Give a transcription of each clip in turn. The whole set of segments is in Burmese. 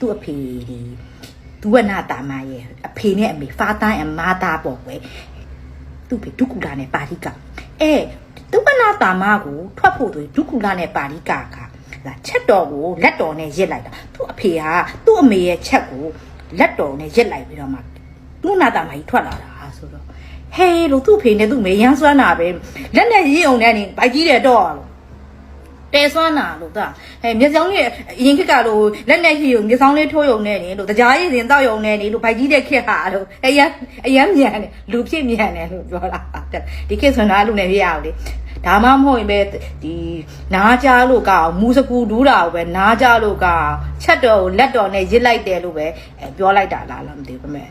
သူ့အဖေသူဝနာတာမရဲ့အဖေနဲ့အမေ father and mother ပေါ့ကွယ်သူ့ဖေဒုက္ကူလာနဲ့ပါဠိကသူဝနာတာမကိုထွက်ဖို့ဆိုဒုက္ကူလာနဲ့ပါဠိကလာချက်တော်ကိုလက်တော်နဲ့ရစ်လိုက်တာသူ့အဖေကသူ့အမေရဲ့ချက်ကိုလက်တော်နဲ့ရစ်လိုက်ပြီးတော့မှသူ့နာတာမကြီးထွက်လာတာဆိုတော့ဟဲလို့သူ့ဖေနဲ့သူ့မေရမ်းစွမ်းတာပဲလက်နဲ့ရစ်အောင်နဲ့နေဘိုက်ကြီးတယ်တော့လို့တဲစွမ်းတာလို့ဒါမျက်စောင်းလေးရင်ခက်ကလို့လက်နဲ့ရစ်အောင်မျက်စောင်းလေးထိုးရုံနဲ့နေလို့တကြားရည်စင်တောက်ရုံနဲ့နေလို့ဘိုက်ကြီးတဲ့ခက်ဟာလို့အရန်မြန်တယ်လူဖြစ်မြန်တယ်လို့ပြောတာဒီခက်ဆွမ်းတာလူနဲ့ပြရအောင်လေဒါမှမဟုတ်ရင်ပဲဒီနားကြလို့ကမူစကူဒူးတာကိုပဲနားကြလို့ကချက်တော်လက်တော်နဲ့ရစ်လိုက်တယ်လို့ပဲပြောလိုက်တာလားမသိဘူးပဲ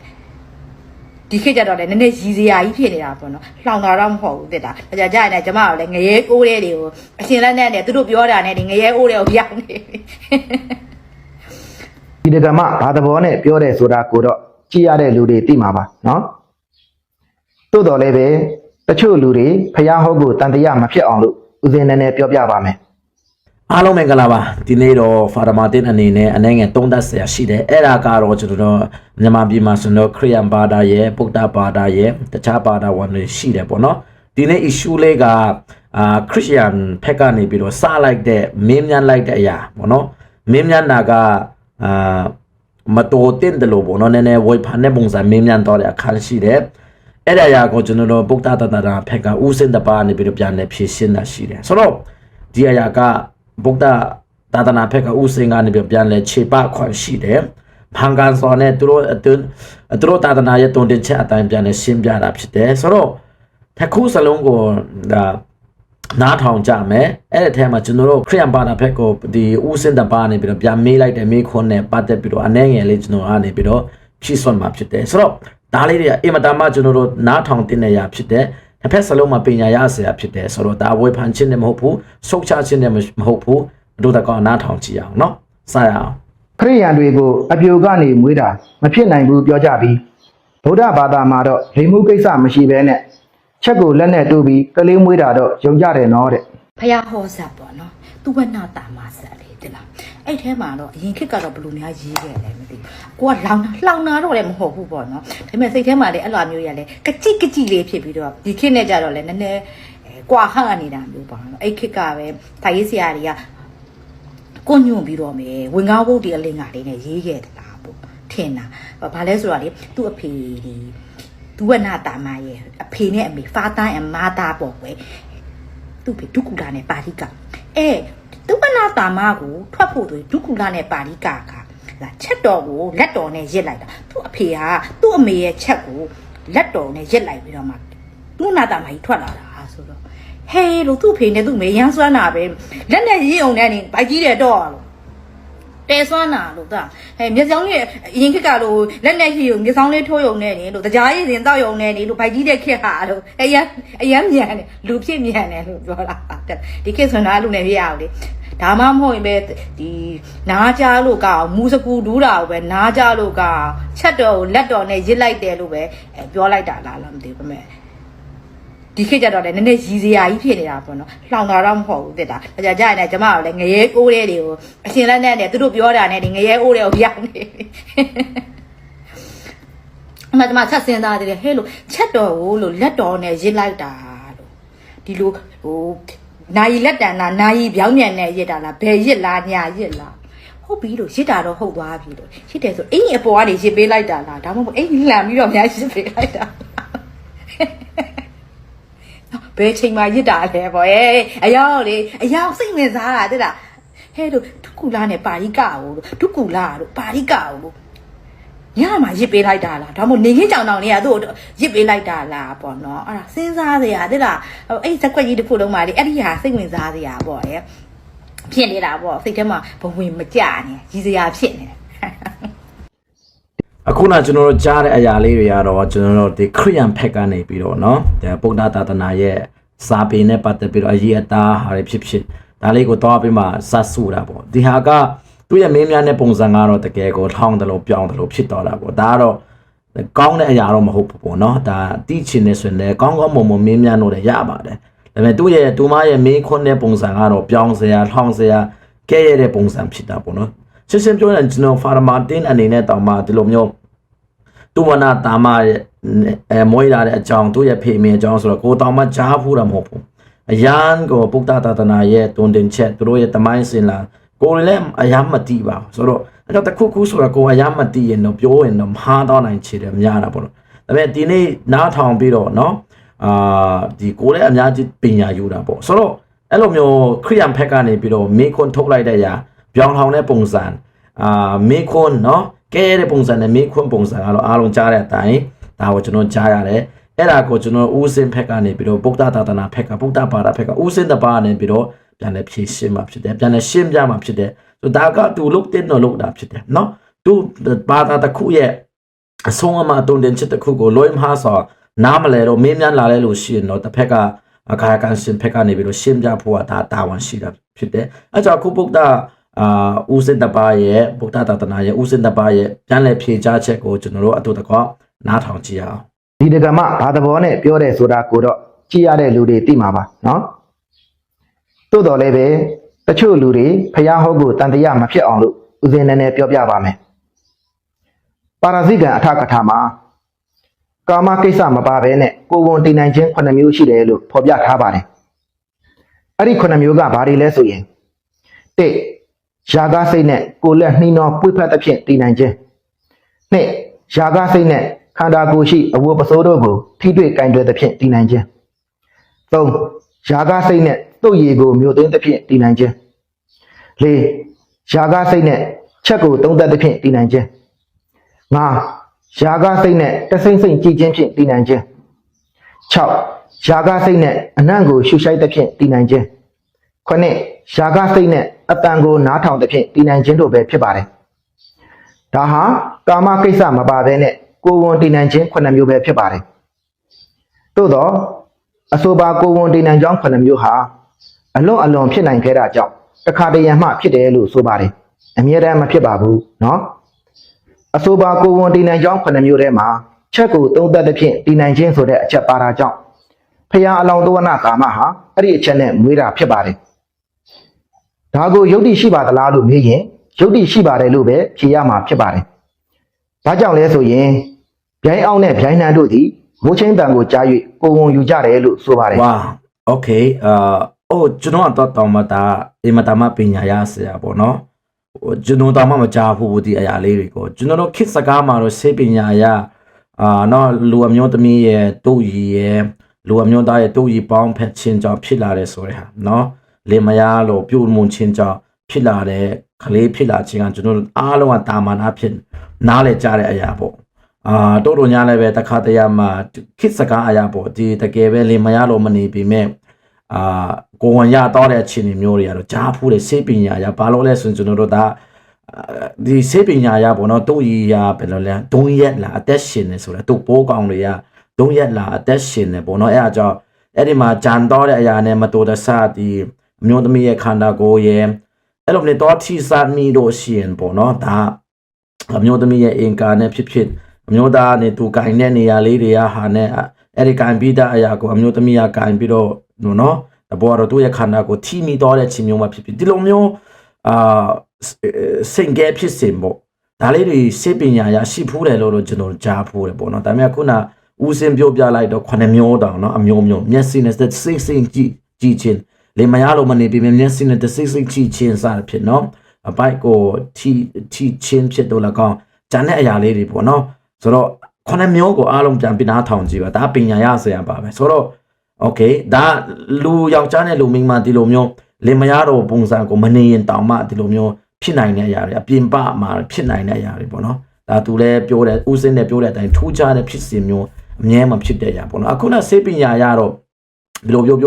ဒီခေတ်ကြတော့လည်းနည်းနည်းရည်စရာကြီးဖြစ်နေတာပေါ့နော်လှောင်တာတော့မဟုတ်ဘူးတက်တာဒါကြရင်လည်းကျမကလည်းငရဲအိုးတဲ့တွေကိုအရှင်လက်နဲ့သူတို့ပြောတာနဲ့ဒီငရဲအိုးတွေကိုပြောင်းနေဒီဒကမဘာသဘောနဲ့ပြောတယ်ဆိုတာကိုတော့ကြည့်ရတဲ့လူတွေသိမှာပါနော်တိုးတော်လည်းပဲတချို့လူတွေဖျားဟုတ်ကိုတန်တရားမဖြစ်အောင်လို့ဦးစင်းနည်းနည်းပြောပြပါမယ်အားလုံးမင်္ဂလာပါဒီနေ့တော့ဖာဒမာတင်အနေနဲ့အနေငယ်သုံးသပ်ဆရာရှိတယ်အဲ့ဒါကတော့ကျွန်တော်မြန်မာပြည်မှာဆိုတော့ခရစ်ယာန်ဘာသာရဲ့ဗုဒ္ဓဘာသာရဲ့တခြားဘာသာဝင်တွေရှိတယ်ပေါ့နော်ဒီနေ့ issue လေးကခရစ်ယာန်ဘက်ကနေပြီးတော့စလိုက်တဲ့မင်းများလိုက်တဲ့အရာပေါ့နော်မင်းများနာကမတော်တင်တယ်လို့ပေါ့နော်နည်းနည်းဝိဖန်တဲ့ပုံစံမင်းများတော့တဲ့အခါရှိတယ်အဲ့ဒါအရာကိုကျွန်တော်တို့ဗုဒ္ဓသာသနာဘက်ကဥစဉ်တပါနေပြီးတော့ပြန်လဲဖြည့်ရှင်းတာရှိတယ်ဆိုတော့ဒီအရာကဗုဒ္ဓသာသနာဘက်ကဥစဉ်ကနေပြီးပြန်လဲခြေပခွန်ရှိတယ်။ဘာကန်စောနဲ့သူတို့သာသနာရဲ့တုံတင်ချက်အတိုင်းပြန်လဲရှင်းပြတာဖြစ်တယ်ဆိုတော့တစ်ခုစလုံးကိုနားထောင်ကြမယ်အဲ့ဒီထဲမှာကျွန်တော်တို့ခရစ်ယာန်ဘာသာဘက်ကိုဒီဥစဉ်တပါနေပြီးတော့ပြန်မေးလိုက်တယ်မေးခွန်းနဲ့ပတ်သက်ပြီးတော့အနေငယ်လေးကျွန်တော်အနေပြီးတော့ဖြည့်စွမ်းမှာဖြစ်တယ်ဆိုတော့ဒါလေးတွေကအင်မတန်မှကျွန်တော်တို့နားထောင်တင်နေရဖြစ်တယ်တစ်ဖက်စလုံးမှာပညာရဆရာဖြစ်တယ်ဆိုတော့ဒါဝေဖန်ခြင်းနဲ့မဟုတ်ဘူးဆုတ်ချခြင်းနဲ့မဟုတ်ဘူးတို့တကောနားထောင်ကြည့်အောင်เนาะစရအောင်ခရိယန်တွေကိုအပြိုကနေမွေးတာမဖြစ်နိုင်ဘူးပြောကြပြီးဗုဒ္ဓဘာသာမှာတော့လိမ်မှုကိစ္စမရှိဘဲနဲ့ချက်ကိုလက်နဲ့တူးပြီးကလေးမွေးတာတော့ယုံကြတယ်နော်တဲ့ဖယားဟောဇတ်ပေါ့နော်သူဝနာတာမဇတ်လေတဲ့လားအဲ့ထဲမှာတော့အရင်ခေတ်ကတော့ဘယ်လိုများရေးခဲ့လဲမသိဘူးကိုကလောင်နာတော့လည်းမဟုတ်ဘူးပေါ့နော်ဒါပေမဲ့စိတ်ထဲမှာလည်းအဲ့လိုမျိုးရလဲကကြိလေးဖြစ်ပြီးတော့ဒီခေတ်နဲ့ကြတော့လည်းနည်းနည်းကွာဟနေတာမျိုးပေါ့နော်အဲ့ခေတ်ကပဲဒါရေးဆရာတွေကကိုညွန့်ပြီးတော့မယ်ဝင်ကားဘုတ်ဒီအလင်းကလေးနဲ့ရေးခဲ့တယ်လားပေါ့ထင်တာဘာလဲဆိုတော့လေသူ့အဖေသူဝနာတာမရဲ့အဖေနဲ့အမေ father and mother ပေါ့ကွယ်သူ့ဖေဒုက္ကူလာနဲ့ပါဠိကသူဝနာတာမကိုထွက်ဖို့ဆိုဒုက္ကူလာနဲ့ပါဠိကလာချက်တော်ကိုလက်တော်နဲ့ရစ်လိုက်တာသူ့အဖေကသူ့အမေရဲ့ချက်ကိုလက်တော်နဲ့ရစ်လိုက်ပြီးတော့မှသူ့နာတာမကြီးထွက်လာတာဆိုတော့ဟဲလို့သူ့ဖေနဲ့သူ့မေရမ်းစွမ်းတာပဲလက်နဲ့ရစ်အောင်နဲ့နေဘိုက်ကြီးတယ်တော့လို့တဲစွမ်းတာလို့ဒါမျက်စောင်းလေးရင်ခက်ကလို့လက်နဲ့ရစ်အောင်မျက်စောင်းလေးထိုးရုံနဲ့နေလို့တကြားရည်စင်တောက်ရုံနဲ့နေလို့ဘိုက်ကြီးတဲ့ခက်ဟာလို့အရန်မြန်တယ်လူဖြစ်မြန်တယ်လို့ပြောတာဒီခက်ဆွမ်းတာလူနဲ့ပြရအောင်လေဒါမှမဟုတ်ရင်ပဲဒီနားကြလို့ကမူစကူဒူးတာကိုပဲနားကြလို့ကချက်တော်လက်တော်နဲ့ရစ်လိုက်တယ်လို့ပဲပြောလိုက်တာလားမသိဘူးပဲဒီခေတ်ကြတော့လည်းနည်းနည်းရည်စရာကြီးဖြစ်နေတာပေါ့နော်လှောင်တာတော့မဟုတ်ဘူးတက်တာဒါကြရင်လည်းကျမကလည်းငရဲအိုးတဲ့တွေကိုအရှင်လက်နဲ့သူတို့ပြောတာနဲ့ဒီငရဲအိုးတွေကိုပြောင်းနေအမှကျမဆက်စင်းသားတယ်ဟဲ့လို့ချက်တော်ကိုလို့လက်တော်နဲ့ရစ်လိုက်တာလို့ဒီလိုဟိုနာယီလက်တန်လားနာယီပြောင်းမြန်နဲ့ရစ်တာလားဘယ်ရစ်လားညာရစ်လားဟုတ်ပြီလို့ရစ်တာတော့ဟုတ်သွားပြီလို့ရစ်တယ်ဆိုအင်းအပေါ်ကနေရစ်ပေးလိုက်တာလားဒါမှမဟုတ်အင်းလှန်ပြီးတော့များရစ်ပေးလိုက်တာဘယ်ချိန်မှရစ်တာလဲပေါ့အရောက်လေအရောက်စိတ်ဝင်စားတာတဲ့လားဟဲ့လို့ဒုက္ကူလာနဲ့ပါဠိကကိုလို့ဒုက္ကူလာတို့ပါဠိကကိုလို့ညမှာရစ်ပေးလိုက်တာလားဒါမှမဟုတ်နေခင်းကြောင်တောင်လေးကသူ့ရစ်ပေးလိုက်တာလားပေါ့နော်အဲ့ဒါစဉ်းစားစရာတဲ့လားအဲ့ဇက်ကွက်ကြီးတစ်ခုလုံးမှာလေအဲ့ဒီဟာစိတ်ဝင်စားစရာပေါ့ဖြစ်နေတာပေါ့စိတ်ထဲမှာဘဝင်မကြနဲ့ရည်စရာဖြစ်နေတယ်အခုနကျွန်တော်တို့ကြားတဲ့အရာလေးတွေကတော့ကျွန်တော်တို့ဒီခရစ်ယာန်ဘက်ကနေပြီးတော့เนาะဒီဗုဒ္ဓသာသနာရဲ့စာပေနဲ့ပတ်သက်ပြီးတော့အရေးအသားဟာတွေဖြစ်ဒါလေးကိုတော့ပြီးမှစဆူတာပေါ့ဒီဟာကသူ့ရဲ့မင်းများနဲ့ပုံစံကတော့တကယ်ကိုထောင်းတယ်လို့ပြောင်းတယ်လို့ဖြစ်တော့တာပေါ့ဒါကတော့ကောင်းတဲ့အရာတော့မဟုတ်ဘူးပေါ့เนาะဒါတိချင်နေဆိုရင်ကောင်းကောင်းမွန်မွန်မင်းများလို့လည်းရပါတယ်ဒါပေမဲ့သူမရဲ့မင်းခွန်းတဲ့ပုံစံကတော့ပြောင်းစရာထောင်းစရာကဲရတဲ့ပုံစံဖြစ်တာပေါ့เนาะ ရှင်းပြောရင်ကျွန်တော်ဖာရမာတင်အနေနဲ့တောင်မှဒီလိုမျိုးသူဝနာတာမရဲ့မွေးလာတဲ့အကြောင်းသူ့ရဲ့ဖေမေအကြောင်းဆိုတော့ကိုတောင်မှကြားဖူးတာမဟုတ်ဘူးအရန်ကိုပုဂ္ဂတာတနာရဲ့တွင်တင်ချက်သူတို့ရဲ့တမိုင်းစင်လာကိုလည်းအရန်မတိပါဆိုတော့အဲ့တော့တခုခုဆိုတော့ကိုအရန်မတိရင်တော့ပြောရင်တော့မှားတော့နိုင်ချေတယ်များတာပေါ့နော်ဒါပေမဲ့ဒီနေ့နားထောင်ပြီးတော့နော်ဒီကိုလည်းအများကြီးပညာယူတာပေါ့ဆိုတော့အဲ့လိုမျိုးခရိယန်ဖက်ကနေပြီးတော့မေခွန်းထုတ်လိုက်တဲ့ຢာပြောင်းထောင်တဲ့ပုံစံမေခွန်းနော်ကဲတဲ့ပုံစံနဲ့မေခွန်းပုံစံကတော့အားလုံးကြားတဲ့အတိုင်းဒါကိုကျွန်တော်ကြားရတယ်အဲ့ဒါကိုကျွန်တော်ဦးစင်ဖက်ကနေပြီးတော့ဗုဒ္ဓသာသနာဖက်ကဗုဒ္ဓဘာသာဖက်ကဦးစင်တပါကနေပြီးတော့ပြန်လဲဖြည့်ရှင်းမှာဖြစ်တယ်ပြန်လဲရှင်းပြမှာဖြစ်တယ်ဆိုဒါကသူလုတ်တဲ့တော့လုတ်တာဖြစ်တယ်နော်သူဘာသာတစ်ခုရဲ့အဆုံးအမတုံတင်ချက်တစ်ခုကိုလွှဲမှားဆိုနားမလဲတော့မင်းများလာလဲလို့ရှိရင်တော့တစ်ဖက်ကအခါကန်ရှင်ဖက်ကနေပြီးတော့ရှင်းပြဖို့ကဒါတာဝန်ရှိတာဖြစ်တယ်အဲကြောင့်ခုဗုဒ္ဓဦးစင်တပါရဲ့ဗုဒ္ဓသာသနာရဲ့ဦးစင်တပါရဲ့ပြန်လဲဖြည့်ချချက်ကိုကျွန်တော်တို့အတူတကွနားထောင်ကြည့်အောင်ဒီတက္ကမဘာသဘောနဲ့ပြောတယ်ဆိုတာကိုတော့ကြည့်ရတဲ့လူတွေသိမှာပါနော်တိုးတော်လည်းပဲတချို့လူတွေဖျားဟုတ်ကိုတန်တရားမဖြစ်အောင်လို့ဦးစင်နည်းနည်းပြောပြပါမယ်ပါရဇိကံအထကထာမှာကာမကိစ္စမပါဘဲနဲ့ကိုယ်ဝန်တည်နိုင်ခြင်း9မျိုးရှိတယ်လို့ဖော်ပြထားပါတယ်အဲ့ဒီ9မျိုးကဘာတွေလဲဆိုရင်1ယာဂစိတ်နဲ့ကိုယ်လက်နှီးနှောပွေ့ဖက်သဖြင့်တည်နိုင်ခြင်း2ယာဂစိတ်နဲ့ခန္ဓာကိုယ်ရှိအဝတ်ပစိုးတို့ကိုထိတွေ့ကင်တွယ်သဖြင့်တည်နိုင်ခြင်း3ယာဂစိတ်နဲ့တုတ်ရည်ကိုမြို့သိမ်းသဖြင့်တည်နိုင်ခြင်း4ယာဂစိတ်နဲ့ချက်ကိုသုံးသက်သဖြင့်တည်နိုင်ခြင်း5ယာဂစိတ်နဲ့တဆိမ့်ဆိမ့်ကြည်ခြင်းဖြင့်တည်နိုင်ခြင်း6ယာဂစိတ်နဲ့အနံ့ကိုရှုရှိုက်သဖြင့်တည်နိုင်ခြင်း9ယာဂစိတ်နဲ့အတန်ကိုနားထောင်သဖြင့်တည်နိုင်ခြင်းတို့ပဲဖြစ်ပါတယ်ဒါဟာကာမကိစ္စမပါဘဲနဲ့ကိုယ်ဝန်တည်နိုင်ခြင်း9မျိုးပဲဖြစ်ပါတယ်သို့တော့အဆိုပါကိုယ်ဝန်တည်နိုင်ကြောင်း9မျိုးဟာအလွန်ဖြစ်နိုင်ခဲ့တာကြောင့်တခါတရံမှဖြစ်တယ်လို့ဆိုပါတယ်အမြဲတမ်းမဖြစ်ပါဘူးเนาะအဆိုပါကိုယ်ဝန်တည်နိုင်ကြောင်း9မျိုးထဲမှာချက်ကိုသုံးသက်သဖြင့်တည်နိုင်ခြင်းဆိုတဲ့အချက်ပါတာကြောင့်ဖျားအလောင်းသောနာကာမဟာအဲ့ဒီအချက်နဲ့မွေးတာဖြစ်ပါတယ်ဒါကိုယုတ်တိရှိပါသလားလို့မေးရင်ယုတ်တိရှိပါတယ်လို့ပဲဖြေရမှာဖြစ်ပါတယ်ဘာကြောင့်လဲဆိုရင်ဗျိုင်းအောင်နဲ့ဗျိုင်းနှံတို့သည်မိုးချင်းတန်ကိုကြား၍ကိုယ်ဝန်ယူကြတယ်လို့ဆိုပါတယ်ဝါโอเคကျွန်တော်တော့တောင်းမှဒါအင်မတန်မှပညာရဆရာပေါ့နော်ကျွန်တော်တောင်းမှမကြားဘူးဒီအရာလေးတွေကိုကျွန်တော်တို့ခေတ်စကားမှာတော့စေပညာရနော်လူအမျိုးသမီးရဲ့တူရီရဲ့လူအမျိုးသားရဲ့တူရီပေါင်းဖက်ချင်းကြောင့်ဖြစ်လာတယ်ဆိုတဲ့ဟာနော်လေမယားလို့ပြုံမွန်ချင်းကြောင့်ဖြစ်လာတဲ့ကလေးဖြစ်လာခြင်းကကျွန်တော်တို့အားလုံးကတာမန်အဖြစ်နားလေကြတဲ့အရာပေါ့တိုးတိုညာလည်းပဲတခါတရံမှာခေတ်စကားအရာပေါ့ဒီတကယ်ပဲလေမယားလို့မနေပေမဲ့ကိုဝန်ရတော့တဲ့အခြေအနေမျိုးတွေကတော့ကြားဖူးတဲ့စေပညာရဘာလို့လဲဆိုရင်ကျွန်တော်တို့ဒါဒီစေပညာရပေါ့နော်တုံးရီရဘယ်လိုလဲဒုံရက်လာအသက်ရှင်နေဆိုတော့တုတ်ပိုးကောင်တွေကဒုံရက်လာအသက်ရှင်နေပေါ့နော်အဲ့အကြောင်းအဲ့ဒီမှာဂျန်တော့တဲ့အရာနဲ့မတော်တဆဒီအမျိုးသမီးရဲ့ခန္ဓာကိုယ်ရဲ့အဲ့လိုနဲ့တော့ထိစားမိလို့ရှိရင်ပေါ့နော်ဒါအမျိုးသမီးရဲ့အင်ကာနဲ့ဖြစ်အမျိုးသားနဲ့သူကင်တဲ့နေရာလေးတွေကဟာနဲ့အဲ့ဒီကင်ပြီးတဲ့အရာကိုအမျိုးသမီးကကင်ပြီးတော့နော်တဘောတော့သူ့ရဲ့ခန္ဓာကိုထိမိတော့တဲ့ချင်းမျိုးမှဖြစ်ဒီလိုမျိုးစင်ကဲဖြစ်စင်ပေါ့ဒါလေးတွေစေပညာရရှိဖူးတယ်လို့ကျွန်တော်ကြားဖူးတယ်ပေါ့နော်ဒါပေမဲ့ခုနဦးစင်ပြောပြလိုက်တော့9မျိုးတောင်နော်အမျိုးမျိုးမျက်စိနဲ့စိတ်ကြည့်ချင်းလေမရလို့မနေပြီမျက်စိနဲ့စိတ်ကြည့်ချင်းစားဖြစ်နော်အပိုက်ကိုထိချင်းဖြစ်တော့လည်းကောင်းဂျန်တဲ့အရာလေးတွေပေါ့နော်ဆိုတော့9မျိုးကိုအားလုံးပြန်ပြီးနားထောင်ကြည့်ပါဒါပညာရဆရာပါပဲဆိုတော့โอเคဒါလူယောက်ျားနဲ့လူမိန်းမဒီလိုမျိုးလေမရတော့ပုံစံကိုမနေရင်တောင်မှဒီလိုမျိုးဖြစ်နိုင်တဲ့အရာတွေအပြင်ပမှာဖြစ်နိုင်တဲ့အရာတွေပေါ့နော်ဒါသူလည်းပြောတယ်ဦးစင်းနဲ့ပြောတဲ့အတိုင်းထူးခြားတဲ့ဖြစ်စဉ်မျိုးအမြဲမဖြစ်တဲ့အရာပေါ့နော်အခုနစေပညာရတော့ဘယ်လိုပြော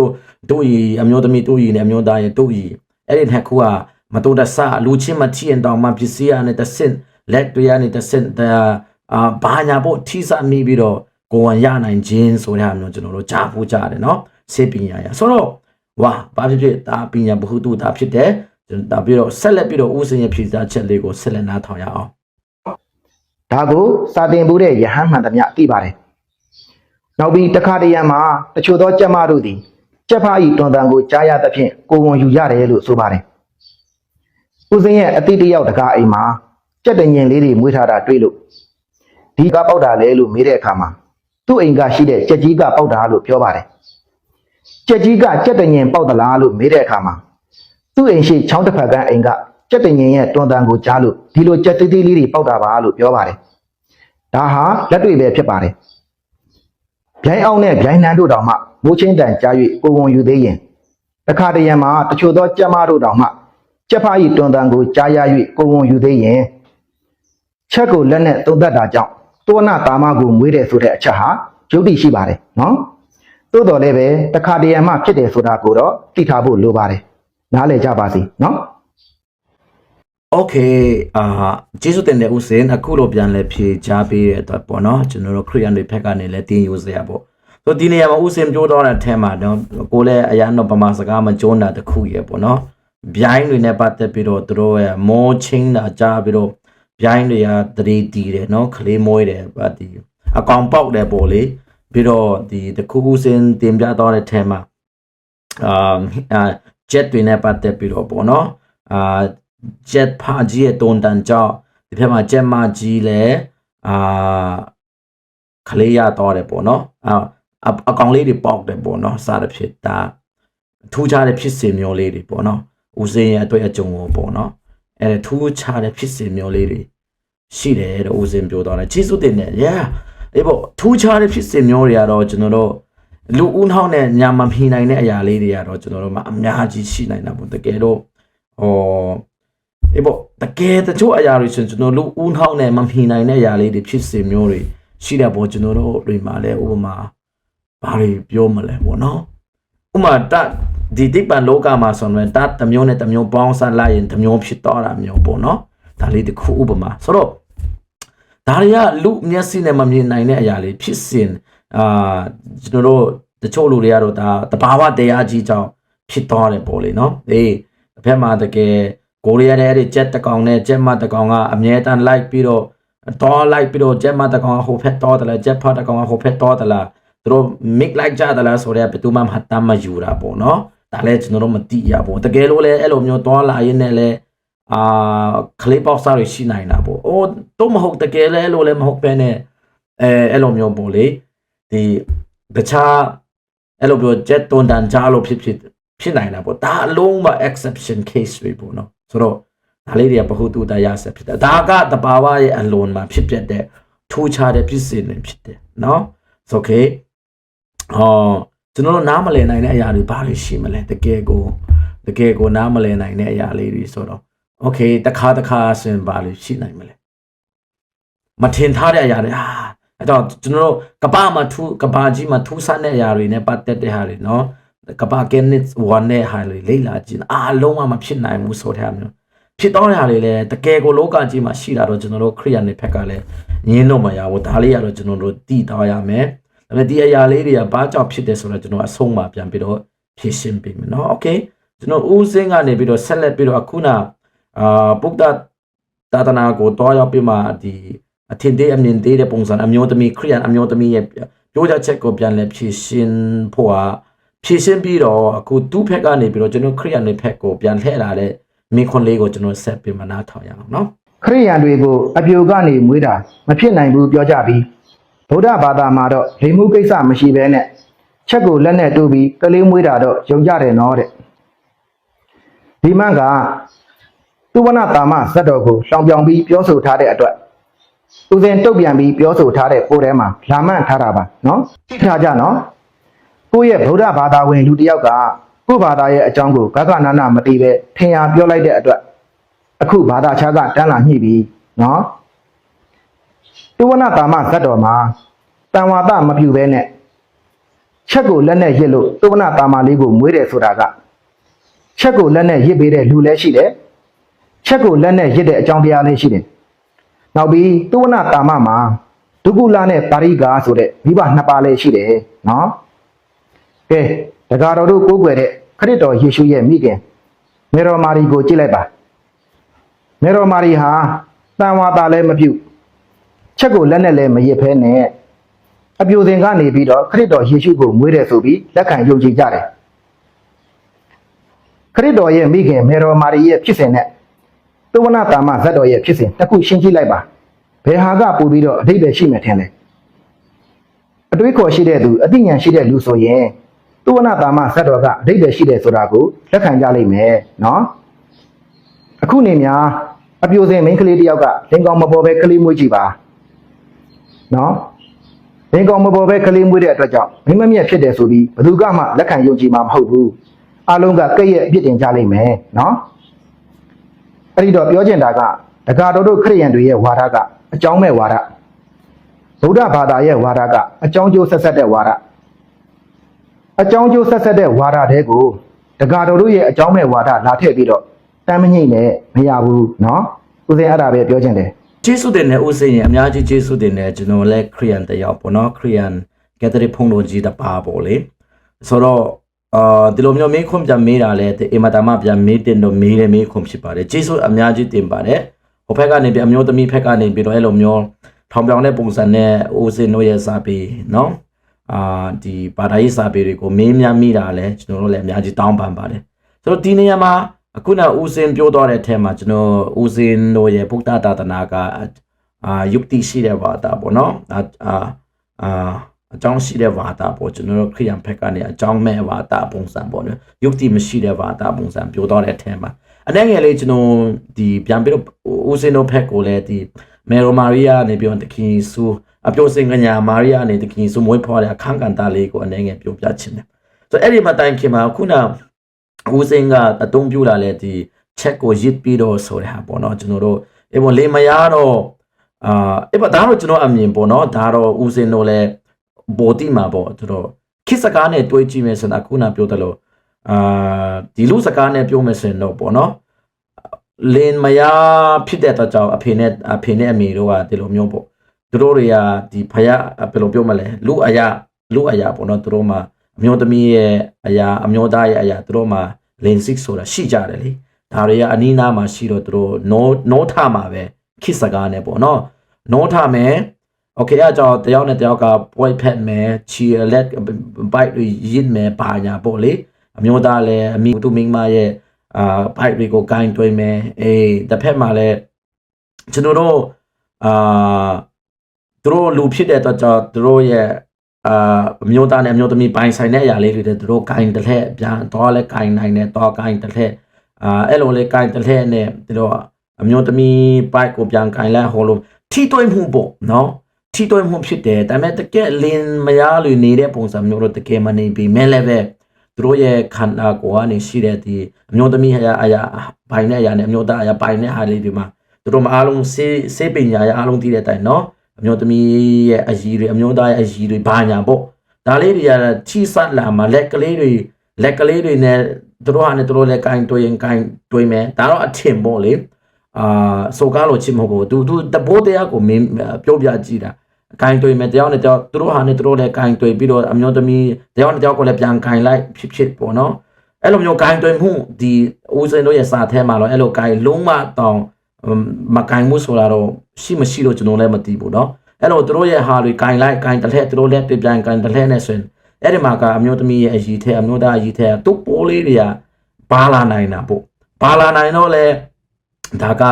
တို့ရီအမျိုးသမီးတို့ရီနဲ့အမျိုးသားရဲ့တို့ရီအဲ့ဒီနှစ်ခုကမတော်တဆလူချင်းမထီရင်တောင်မှပစ္စည်းရနဲ့တဆင့်လက်တွေရနဲ့တဆင့်ဘာညာပေါ့ထိစားမိပြီးတော့ကိုယ်ဝန်ရနိုင်ခြင်းဆိုတဲ့အမျိုးကျွန်တော်တို့ကြားဖို့ကြားတယ်နော်စေပညာရဆိုတော့ဝါဘာဖြစ်ဒါပညာဘဟုတုတာဖြစ်တယ်ဒါပြီးတော့ဆက်လက်ပြီးတော့ဦးစင်ရဲ့ဖြေစားချက်လေးကိုဆက်လက်နားထောင်ရအောင်ဒါကိုစာတင်မှုတဲ့ယဟန်မှန်သမျှသိပါတယ်နောက်ပြီးတခါတရံမှာတချို့သောကျမတို့သည်ကျက်ဖားဤတွန်တန်ကိုကြားရသဖြင့်ကိုယ်ဝန်ယူရတယ်လို့ဆိုပါတယ် ဦးစင်းရဲ့အတိတယောက်တကားအိမ်မှာကြက်တညင်လေးတွေမွေးထားတာတွေ့လို့ဒီကပေါက်တာလဲလို့မေးတဲ့အခါမှာသူ့အိမ်ကရှိတဲ့ကြက်ကြီးကပေါက်တာလို့ပြောပါတယ်ကြက်ကြီးကကြက်တညင်ပေါက်သလားလို့မေးတဲ့အခါမှာသူ့အိမ်ရှိချောင်းတစ်ဖက်ကအိမ်ကကြက်တညင်ရဲ့တွန်တန်ကိုကြားလို့ဒီလိုကြက်သေးသေးလေးတွေပေါက်တာပါလို့ပြောပါတယ်ဒါဟာလက်တွေ့ပဲဖြစ်ပါတယ်ဗျိုင်းအောင်နဲ့ဗျိုင်းနှန်းတို့တောင်မှမိုးချင်းတန်ကြား၍ကိုဝန်ယူသေးရင်တခါတရံမှာတချို့သောကြက်မတို့တောင်မှကြက်ဖားဤတွန်တန်ကိုကြားရ၍ကိုဝန်ယူသေးရင်ချက်ကိုလက်နဲ့သုံးသက်တာကြောင့်တောနာတာမကိုမွေးတယ်ဆိုတဲ့အချက်ဟာယုတ်တိရှိပါတယ်နော်သို့တော်လည်းပဲတခါတရံမှဖြစ်တယ်ဆိုတာကိုတော့သိထားဖို့လိုပါတယ်နားလည်ကြပါစေနော် Okay ကျေးဇူးတင်တဲ့ဦးစင်အခုလိုပြန်လဲဖြေချပေးတဲ့အတွက်ပေါ့နော်ကျွန်တော်တို့ခရီးယန်တွေဖက်ကနေလဲတင်ယူစရာပေါ့ဆိုဒီနေရာမှာဦးစင်ပြောတော့တဲ့အထက်မှာတော့ကိုလည်းအရာတော့ပမာစကားမကြုံးတာတခုရပေါ့နော်ဗျိုင်းတွေနဲ့ပတ်သက်ပြီးတော့သူတို့ရဲ့မောချင်းတာကြားပြီးတော့ဗျိုင်းတွေကတရေတီးတယ်နော်ခလေးမွေးတယ်ဗတ်ဒီအကောင်ပေါက်တယ်ပေါ့လေပြီးတော့ဒီတခုဦးစင်တင်ပြတော့တဲ့ထဲမှာjet တွေနဲ့ပတ်သက်ပြီးတော့ပေါ့နော်jet ဖာကြီးရဲ့တုံတန်ကြောင့်ဒီဖက်မှာ jet မကြီးလဲခလေးရတော့တယ်ပေါ့နော်အကောင်လေးတွေပေါက်တယ်ပေါ့နော်စားတဲ့ဖြစ်တာထူးခြားတဲ့ဖြစ်စဉ်မျိုးလေးတွေပေါ့နော်ဦးစင်းရဲ့အတွက်အကြုံပေါ့နော်ထူးခြားတဲ့ဖြစ်စဉ်မျိုးလေးတွေရှိတယ်တော့ဦးစင်းပြောတော့တယ်ကျေးဇူးတင်တယ် yeah အေးပေါ့ထူးခြားတဲ့ဖြစ်စဉ်မျိုးတွေကတော့ကျွန်တော်တို့လူဦးနှောင်းနဲ့ညာမဖြီနိုင်တဲ့အရာလေးတွေကတော့ကျွန်တော်တို့မှာအများကြီးရှိနိုင်တာပေါ့တကယ်တော့အေးပေါ့တကယ်တချို့အရာတွေဆိုကျွန်တော်လူဦးနှောင်းနဲ့မဖြီနိုင်တဲ့အရာလေးတွေဖြစ်စဉ်မျိုးတွေရှိတယ်ပေါ့ကျွန်တော်တို့တွေမှာလည်းဥပမာဘာတွေပြောမလဲပေါ့နော်ဥပမာဒီတိပ္ပံလောကမှာဆိုရင်တမျိုးနဲ့တမျိုးပေါင်းစပ်လိုက်ရင်တမျိုးဖြစ်တော့တာမျိုးပေါ့နော်ဒါလေးတစ်ခုဥပမာဆိုတော့ဒါတွေကလူမျက်စိနဲ့မမြင်နိုင်တဲ့အရာလေးဖြစ်စဉ်ကျွန်တော်တို့တချို့လူတွေကတော့ဒါတဘာဝတရားကြီးကြောင့်ဖြစ်သွားတယ်ပေါ့လေနော်အေးအဖက်မှာတကယ်ကိုရီးယားရဲ့အဲ့ဒီ jet တကောင်နဲ့ jet မတကောင်ကအမြဲတမ်းလိုက်ပြီးတော့တော်လိုက်ပြီးတော့ jet မတကောင်ဟိုဖက်တော်တယ်လား jet ဖတ်တကောင်ဟိုဖက်တော်တယ်လားသူတို့ mix လိုက်ကြတယ်လားဆိုတော့ဘယ်သူမှမတမ်းမယူတာပေါ့နော်ဒါလည်းကျွန်တော်တို့မသိရဘူးတကယ်လို့လည်းအဲ့လိုမျိုးတော်လာရင်းနဲ့လည်းခလေးပေါက်စားရရှိနိုင်တာပေါ့အိုးတော့မဟုတ်တကယ်လည်းလို့လည်းမဟုတ်ပဲနဲ့အဲ့လိုမျိုးပေါ့လေဒီတခြားအဲ့လိုပြော jet တွန်တန်ကြားလို့ဖြစ်နိုင်တာပေါ့ဒါအလုံးမ exception case ပဲပေါ့နော်ဆိုတော့ဒါလေးတွေကဘဟုတုတရဆက်ဖြစ်တယ်ဒါကတဘာဝရဲ့အလွန်မှာဖြစ်ပြတဲ့ထူးခြားတဲ့ဖြစ်စဉ်တွေဖြစ်တယ်နော်ဆိုကေကျွန်တော်တို့နားမလည်နိုင်တဲ့အရာတွေဘာတွေရှိမလဲတကယ်ကိုနားမလည်နိုင်တဲ့အရာလေးတွေဆိုတော့ okay တခါဆိုရင်ဘာလို့ရှိနိုင်မလဲမထင်ထားတဲ့အရာတွေအဲ့တော့ကျွန်တော်တို့ကဘာကြီးမှာထူးဆန်းတဲ့အရာတွေနဲ့ပတ်သက်တဲ့ဟာတွေနော်ကဘာကနစ်1နဲ့ဟာတွေလေ့လာကြည့်အားလုံးမဖြစ်နိုင်ဘူးဆိုတဲ့ဟာမျိုးဖြစ်တော့တဲ့ဟာတွေလည်းတကယ်ကိုလောကကြီးမှာရှိတာတော့ကျွန်တော်တို့ခရိယာနေဖက်ကလည်းငင်းတော့မရဘူးဒါလေးကတော့ကျွန်တော်တို့သိတော့ရမယ်ဒါပေမဲ့ဒီအရာလေးတွေကဘာကြောင့်ဖြစ်တယ်ဆိုတော့ကျွန်တော်အဆုံးမှာပြန်ပြီးတော့ဖြေရှင်းပေးမယ်နော် okay ကျွန်တော်ဦးစင်းကနေပြီးတော့ဆက်လက်ပြီးတော့အခုနပုဒ္ဒသာသနာကိုတောရောက်ပြီးမှဒီအထင်သေးအမြင်သေးတဲ့ပုံစံအမျိုးသမီးခရိယန်အမျိုးသမီးရဲ့ပြောကြချက်ကိုပြန်လဲဖြေရှင်းဖို့ဖြေရှင်းပြီးတော့အခုသူ့ဖက်ကနေပြီးတော့ကျွန်တော်ခရိယန်တွေဖက်ကိုပြန်လှည့်လာတဲ့မိခွန်လေးကိုကျွန်တော်ဆက်ပြီးမှနားထောင်ရအောင်နော်ခရိယန်တွေကိုအပြိုကနေမွေးတာမဖြစ်နိုင်ဘူးပြောကြပြီးဗုဒ္ဓဘာသာမှာတော့လိမ်မှုကိစ္စမရှိဘဲနဲ့ချက်ကိုလက်နဲ့တူပြီးကလေးမွေးတာတော့ယုံကြတယ်နော်တဲ့ဒီမှန်ကသူဝနတာမဇတ်တော်ကိုရှောင်ပြောင်ပြီးပြောဆိုထားတဲ့အတွက်ဦးဇင်တုတ်ပြန်ပြီးပြောဆိုထားတဲ့ပို့ထဲမှာလာမှန်ထားတာပါနော်သိထားကြနော်ကိုယ့်ရဲ့ဗုဒ္ဓဘာသာဝင်လူတစ်ယောက်ကကိုယ့်ဘာသာရဲ့အကြောင်းကိုဂဂနာနာမသိပဲထင်ရပြောလိုက်တဲ့အတွက်အခုဘာသာခြားကတန်းလာညှိပြီနော်သူဝနတာမဇတ်တော်မှာတန်ဝါဒမပြူပဲနဲ့ချက်ကိုလက်နဲ့ရစ်လို့သူဝနတာမလေးကိုမွေးတယ်ဆိုတာကချက်ကိုလက်နဲ့ရစ်ပေးတဲ့လူလည်းရှိတယ်ချက်ကိုလက်နဲ့ရစ်တဲ့အကြောင်းတရားလေးရှိတယ်နောက်ပြီးသူဝနတာမမှာဒုက္ခလနဲ့ပါရိကာဆိုတဲ့မိဘနှစ်ပါးလေးရှိတယ်နော်ကဲတက္ကတော်တို့ကိုးကွယ်တဲ့ခရစ်တော်ယေရှုရဲ့မိခင်မေတော်မာရီကိုကြည့်လိုက်ပါမေတော်မာရီဟာတန်ဝါတာလည်းမပြုတ်ချက်ကိုလက်နဲ့လည်းမရစ်ဖဲနဲ့အပြိုစင်ကနေပြီးတော့ခရစ်တော်ယေရှုကိုမွေးတယ်ဆိုပြီးလက်ခံယုံကြည်ကြတယ်ခရစ်တော်ရဲ့မိခင်မေတော်မာရီရဲ့ဖြစ်စဉ်နဲ့ သဝနာတာမဇတ်တော်ရဲ့ဖြစ်စဉ်တစ်ခုရှင်းကြည့်လိုက်ပါဘယ်ဟာကပို့ပြီးတော့အဓိပ္ပာယ်ရှိမယ်ထင်လဲအတွေးခေါ်ရှိတဲ့သူအသိဉာဏ်ရှိတဲ့လူဆိုရင်သဝနာတာမဇတ်တော်ကအဓိပ္ပာယ်ရှိတယ်ဆိုတာကိုလက်ခံကြလိမ့်မယ်နော်အခုနေများအပြိုစင်မိန်းကလေးတယောက်ကလင်ကောင်မပေါ်ပဲကလေးမွေးကြည့်ပါနော်လင်ကောင်မပေါ်ပဲကလေးမွေးတဲ့အတွက်ကြောင့်မိမမြက်ဖြစ်တယ်ဆိုပြီးဘယ်သူကမှလက်ခံယုံကြည်မှာမဟုတ်ဘူးအားလုံးကကဲ့ရဲ့အပြစ်တင်ကြလိမ့်မယ်နော်အဲ့ဒီတော့ပြောချင်တာကဒကာတော်တို့ခရိယန်တွေရဲ့ဝါဒကအကြောင်းမဲ့ဝါဒဗုဒ္ဓဘာသာရဲ့ဝါဒကအကြောင်းကျိုးဆက်ဆက်တဲ့ဝါဒအကြောင်းကျိုးဆက်ဆက်တဲ့ဝါဒတဲကိုဒကာတော်တို့ရဲ့အကြောင်းမဲ့ဝါဒလာထည့်ပြီးတော့တမ်းမညိနဲ့မရဘူးเนาะဦးစင်အဲ့ဒါပဲပြောချင်တယ်ကျေးဇူးတင်တဲ့ဦးစင်ရဲ့အများကြီးကျေးဇူးတင်တဲ့ကျွန်တော်လည်းခရီးယန်တယောက်ပေါ့နော်ခရီးယန်ကက်သလစ်ဖုန်တော်ကြီးတပါပေါ့လေဆိုတော့ဒီလိုမျိုးမေးခွန်းပြန်မေးတာလဲအမတာမပြန်မေးတင်တော့မေးတယ်မေးခွန်းဖြစ်ပါတယ်ကျေးဇူးအများကြီးတင်ပါတယ်ဟိုဘက်ကနေပြီးအမျိုးသမီးဘက်ကနေပြီးတော့အဲ့လိုမျိုးထောင်ပြောင်တဲ့ပုံစံနဲ့ဦးစင်တို့ရဲ့စာပေเนาะဒီဘာသာရေးစာပေတွေကိုမေးမြန်းမိတာလဲကျွန်တော်တို့လည်းအများကြီးတောင်းပန်ပါတယ်ဆိုတော့ဒီနေရာမှာအခုနဦးစင်ပြောသွားတဲ့အထက်မှာကျွန်တော်ဦးစင်တို့ရဲ့ဗုဒ္ဓသာသနာကယုတ်တိရှိတဲ့ဘာသာပေါ့နော်အကြောင်းရှိတဲ့ဘာသာပေါ့ကျွန်တော်တို့ခရိယန်ဘက်ကနေအကြောင်းမဲ့ဘာသာပုံစံပေါ့နော်ယုတ်တိမရှိတဲ့ဘာသာပုံစံပြောသွားတဲ့အထက်မှာအနေငယ်လေးကျွန်တော်ဒီပြန်ပြီးတော့ဦးစင်တို့ဘက်ကိုလည်းဒီမေရိုမာရီယာနေပြောတခင်ဆူအပြိုစင်ကညာမာရီယာနေတခင်ဆူမွေးဖွားတဲ့အခန်းကဏ္ဍလေးကိုအနေငယ်ပြောပြချင်တယ်ဆိုအဲ့ဒီမှာတိုင်ခင်မှာခုနဦးစင်ကအတုံးပြလာလေဒီချက်ကိုရစ်ပြီးတော့ဆိုတဲ့ဟာပေါ့နော်ကျွန်တော်တို့အေးပေါ့လေမရတော့အေးပေါ့ဒါတော့ကျွန်တော်အမြင်ပေါ့နော်ဒါတော့ဦးစင်တို့လည်းဘောတိမှာပေါ့ကျွန်တော်ခေတ်စကားနဲ့တွေးကြည့်မယ်ဆိုတော့ခုနပြောတယ်လို့ဒီလူစကားနဲ့ပြောမယ်ဆိုရင်တော့ပေါ့နော်လင်းမရဖြစ်တဲ့အတွက်ကြောင့်အဖေနဲ့အမေတို့ကဒီလိုမျိုးပေါ့သူတို့တွေကဒီဖယားဘယ်လိုပြောမလဲလူအရာပေါ့နော်သူတို့မှာအမျိုးသမီးရဲ့အရာအမျိုးသားရဲ့အရာသူတို့မှာလင်စစ်ဆိုတာရှိကြတယ်လေဒါတွေကအနီးနားမှာရှိတော့သူတို့နိုးထမှာပဲခိစကားနဲ့ပေါ့နော်နိုးထမယ်โอเคအကြောင်းတယောက်နဲ့တယောက်ကပွိုက်ဖက်မယ်ချီလက်ဘိုက်ရင်းမယ်ပါညာပေါ့လေအမျိုးသားလည်းအမိသူမင်းမရဲ့ဘိုက်တွေကိုဂိုင်းတွေးမယ်တစ်ဖက်မှာလည်းကျွန်တော်တို့သူတို့လူဖြစ်တဲ့အတွက်ကြောင့်သူတို့ရဲ့အမျိုးသားနဲ့အမျိုးသမီးပိုင်ဆိုင်တဲ့အရာလေးတွေသူတို့ဂိုင်းတစ်လက်ပြန်တော့လဲဂိုင်းနိုင်တယ်တော့ဂိုင်းတစ်လက်အဲ့လိုလေဂိုင်းတစ်လက်နဲ့သူတို့အမျိုးသမီးဘိုက်ကိုပြန်ဂိုင်းလိုက်ဟောလို့ထိတွေးမှုပေါ့နော်ထိတွေးမှုဖြစ်တယ်ဒါပေမဲ့တကယ်လင်းမရလို့နေတဲ့ပုံစံမျိုးတော့တကယ်မနေပြီမဲလည်းပဲသူတို့ရဲ့ခန္ဓာကိုယ်ကနေရှိတဲ့ဒီအမျိုးသမီးအရာပိုင်တဲ့အရာနဲ့အမျိုးသားအရာပိုင်တဲ့ဟာလေးတွေမှာသူတို့မအားလုံးစေပညာရအားလုံးသိတဲ့အတိုင်းနော်အမျိုးသမီးရဲ့အရည်တွေအမျိုးသားရဲ့အရည်တွေဘာညာပေါ့ဒါလေးတွေကချိဆက်လာမှာလက်ကလေးတွေနဲ့သူတို့ဟာနဲ့သူတို့လည်းကိုင်တွေးရင်ကိုင်တွေးမယ်ဒါတော့အထင်ပေါ့လေစောကားလို့ချစ်မဟုတ်ဘူးသူတဘောတရားကိုမင်းပြောပြကြည့်တာကိုင်တွေးမယ်တယောက်နဲ့တယောက်သူတို့ဟာနဲ့သူတို့လည်းကိုင်တွေးပြီးတော့အမျိုးသမီးတယောက်နဲ့တယောက်ကိုလည်းပြန်ကိုင်လိုက်ဖြစ်ပေါ့နော်အဲ့လိုမျိုးကိုင်တွေးမှုဒီဦးစင်တို့ရဲ့စာထဲမှာတော့အဲ့လိုကိုင်လုံးမတောင်မကိုင်မှုဆိုတာတော့ရှိမရှိလို့ကျွန်တော်လည်းမသိဘူးเนาะအဲ့လိုသူတို့ရဲ့ဟာတွေကင်လိုက်ကိုင်တလဲသူတို့လည်းပြပြန်ကိုင်တလဲနဲ့ဆိုရင်အဲ့ဒီမှာကအမျိုးသမီးရဲ့အရည်ထဲအမျိုးသားအရည်ထဲသူ့ပိုးလေးတွေကဘာလာနိုင်တာပေါ့ဘာလာနိုင်တော့လေဒါက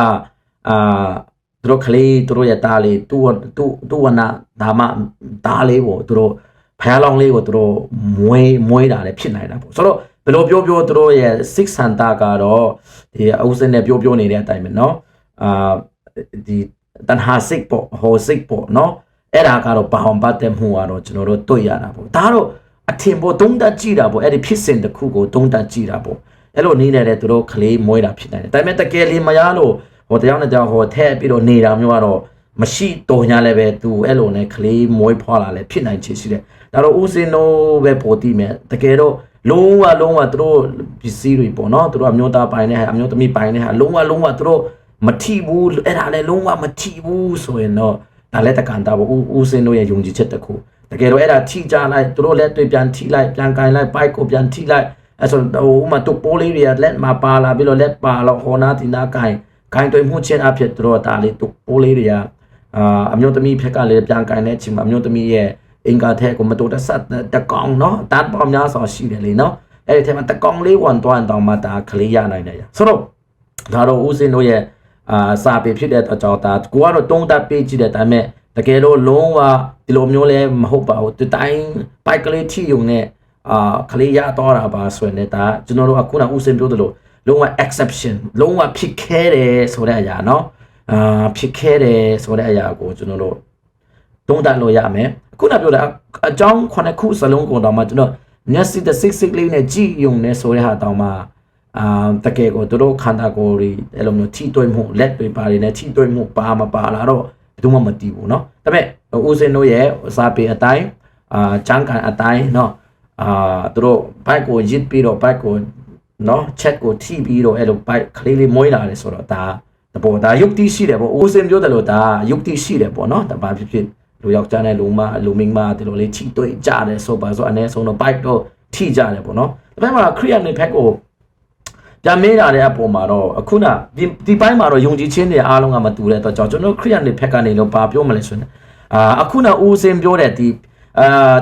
သူတို့ကလေးသူတို့ရဲ့သားလေးသူ့ဝနာဒါမှသားလေးပေါ့သူတို့ဖယားလောင်းလေးကိုသူတို့မွေးတာလည်းဖြစ်နိုင်တာပေါ့ဆိုတော့ဘယ်လိုပြောသူတို့ရဲ့စိတ်ဆန္ဒကတော့ဒီအုပ်စင်းနဲ့ပြောနေတဲ့အတိုင်းပဲเนาะဒီတန်ဟာစိတ်ပေါ့ဟောစိတ်ပေါ့เนาะအဲ့ဒါကတော့ဘာအောင်ပတ်တဲ့မှုကတော့ကျွန်တော်တို့တွေ့ရတာပေါ့ဒါတော့အထင်ပေါ်သုံးသပ်ကြည့်တာပေါ့အဲ့ဒီဖြစ်စဉ်တစ်ခုကိုသုံးသပ်ကြည့်တာပေါ့အဲ့လိုနေနေတဲ့သူတို့ကလေးမွေးတာဖြစ်နိုင်တယ်ဒါပေမဲ့တကယ်လေးမရလို့ဟိုတယောက်နဲ့တယောက်ဟိုထည့်ပြီးတော့နေတာမျိုးကတော့မရှိတော်ညာလည်းပဲသူအဲ့လိုနဲ့ကလေးမွေးဖွားလာလည်းဖြစ်နိုင်ချေရှိတယ်ဒါတော့ဦးစင်တို့ပဲပေါ်တည်မယ်တကယ်တော့လုံးဝသူတို့ပစ္စည်းတွေပေါ့နော်သူတို့အမျိုးသားပိုင်တဲ့ဟာအမျိုးသမီးပိုင်တဲ့ဟာလုံးဝသူတို့မထီဘူးအဲ့ဒါလည်းလုံးဝမထီဘူးဆိုရင်တော့ဒါလည်းတကန်တာပေါ့ဦးစင်တို့ရဲ့ယုံကြည်ချက်တစ်ခုတကယ်တော့အဲ့ဒါထိကြလိုက်သူတို့လက်တွေပြန်ထိလိုက်ပြန်ကင်လိုက်ဘိုက်ကိုပြန်ထိလိုက်အဲ့ဆိုဟိုမှာတူပိုးလေးတွေကလက်မှာပါလာပြီးတော့လက်ပါတော့ဟောနာတင်နာကင်တွေမှုချင်းအဖြစ်သူတို့ဒါလေးတူပိုးလေးတွေကအမျိုးသမီးဖက်ကလည်းပြန်ကင်တဲ့အချိန်မှာအမျိုးသမီးရဲ့အင်္ဂါထဲကိုမတူတဆတ်တကောင်နော်တတ်ပေါများစွာရှိတယ်လေနော်အဲ့ဒီထဲမှာတကောင်လေးဝန်တောင်းမှဒါကလေးရနိုင်တယ်ဆိုတော့ဒါတော့ဦးစင်တို့ရဲ့ စာပေဖြစ်တဲ့အတွက်ကြောင့်ဒါကိုကတော့တုံးတက်ပေးကြည့်တဲ့ဒါပေမဲ့တကယ်တော့လုံးဝဒီလိုမျိုးလဲမဟုတ်ပါဘူးဒီတိုင်းပိုက်ကလေးထီယုံနဲ့ခလေးရတော့တာပါဆိုရင်ဒါကျွန်တော်တို့အခုနဦးစင်ပြောသလိုလုံးဝ exception လုံးဝဖြစ်ခဲတယ်ဆိုတဲ့အရာเนาะဖြစ်ခဲတယ်ဆိုတဲ့အရာကိုကျွန်တော်တို့တုံးတက်လို့ရမယ်အခုနပြောတဲ့အကြောင်း9ခုစလုံးကိုတော့မှကျွန်တော် Nessie the 66လေးနဲ့ကြည်ယုံနေဆိုတဲ့ဟာတောင်မှတကယ်ကိုတို့ခန္ဓာကိုယ်တွေအဲ့လိုမျိုးထိတွေ့မှုလက်တွေပါတွေနဲ့ထိတွေ့မှုပါမပါလာတော့ဘယ်သူမှမသိဘူးเนาะဒါပေမဲ့ဦးစင်တို့ရဲ့စာပေအတိုင်းကျန်းကန်အတိုင်းเนาะတို့ဘိုက်ကိုရစ်ပြီးတော့ဘိုက်ကိုเนาะချက်ကိုထိပြီးတော့အဲ့လိုဘိုက်ကလေးလေးမွေးလာတယ်ဆိုတော့ဒါတပေါ်ဒါယုတ်တိရှိတယ်ပေါ့ဦးစင်ပြောတယ်လို့ဒါယုတ်တိရှိတယ်ပေါ့เนาะဒါဘာဖြစ်ဖြစ်လူယောက်ျားနဲ့လူမလူမင်းမဒီလိုလေးထိတွေ့ကြတယ်ဆိုပါဆိုအနည်းဆုံးတော့ဘိုက်တော့ထိကြတယ်ပေါ့เนาะဒါပေမဲ့ခရီးယန်တွေဖက်ကိုပြန်မေးလာတဲ့အပေါ်မှာတော့အခုနဒီပိုင်းမှာတော့ယုံကြည်ခြင်းတွေအားလုံးကမတူတဲ့အတွက်ကြောင့်ကျွန်တော်ခရီးယန်တွေဖက်ကနေတော့ဘာပြောမလဲဆိုရင်အခုနဦးစင်ပြောတဲ့ဒ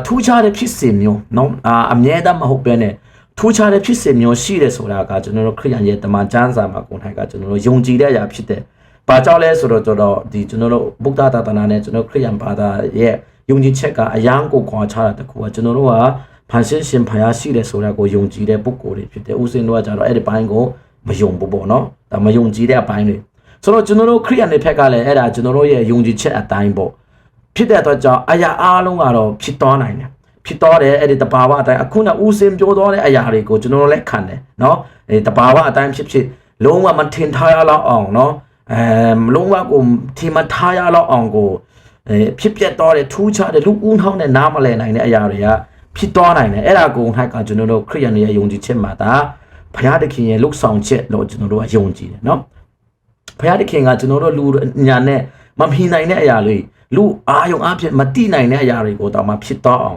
ီထူးခြားတဲ့ဖြစ်စဉ်မျိုးเนาะအမြဲတမ်းမဟုတ်ပဲနဲ့ထူးခြားတဲ့ဖြစ်စဉ်မျိုးရှိတယ်ဆိုတာကကျွန်တော်တို့ခရီးယန်ရဲ့တမန်ကျမ်းစာမှာကိုယ်ထိုက်ကကျွန်တော်တို့ယုံကြည်တဲ့အရာဖြစ်တဲ့ဘာကြောင့်လဲဆိုတော့ဒီကျွန်တော်တို့ဗုဒ္ဓသာသနာနဲ့ကျွန်တော်ခရစ်ယာန်ဘာသာရဲ့ယုံကြည်ချက်ကအယံကိုခွာခြားတာတခုကကျွန်တော်တို့ကဖန်ဆင်းရှင်ဖယားရှိတယ်ဆိုတာကိုယုံကြည်တဲ့ပုဂ္ဂိုလ်တွေဖြစ်တယ်ဥစဉ်တို့ကကြတော့အဲ့ဒီဘိုင်းကိုမယုံဘူးပေါ့နော်ဒါမယုံကြည်တဲ့အပိုင်းတွေဆိုတော့ကျွန်တော်တို့ခရစ်ယာန်တွေဖက်ကလည်းအဲ့ဒါကျွန်တော်တို့ရဲ့ယုံကြည်ချက်အတိုင်းပေါ့ဖြစ်တဲ့အတွက်ကြောင့်အရာအားလုံးကတော့ဖြစ်သွားနိုင်တယ်ဖြစ်သွားတယ်အဲ့ဒီတဘာဝအတိုင်းအခုနဥစဉ်ပြောသွားတဲ့အရာတွေကိုကျွန်တော်တို့လက်ခံတယ်နော်အဲ့တဘာဝအတိုင်းဖြစ်လုံးဝမထင်ထားရလောက်အောင်နော်လုံးဝကိုထင်မထားရလောက်အောင်ကိုဖြစ်ပြတ်တော့တဲ့ထူးခြားတဲ့လူဦးနှောင်းနဲ့နားမလည်နိုင်တဲ့အရာတွေကဖြစ်သွားနိုင်တယ်အဲ့ဒါကိုဟိုက်ကကျွန်တော်တို့ခရစ်ယာန်ရဲ့ယုံကြည်ချက်မှာဒါဘုရားသခင်ရဲ့လှုပ်ဆောင်ချက်လို့ကျွန်တော်တို့ကယုံကြည်တယ်နော်ဘုရားသခင်ကကျွန်တော်တို့လူညာနဲ့မမြင်နိုင်တဲ့အရာတွေလူအာယုံအဖြစ်မတိနိုင်တဲ့အရာတွေကိုတော့မှဖြစ်တော့အောင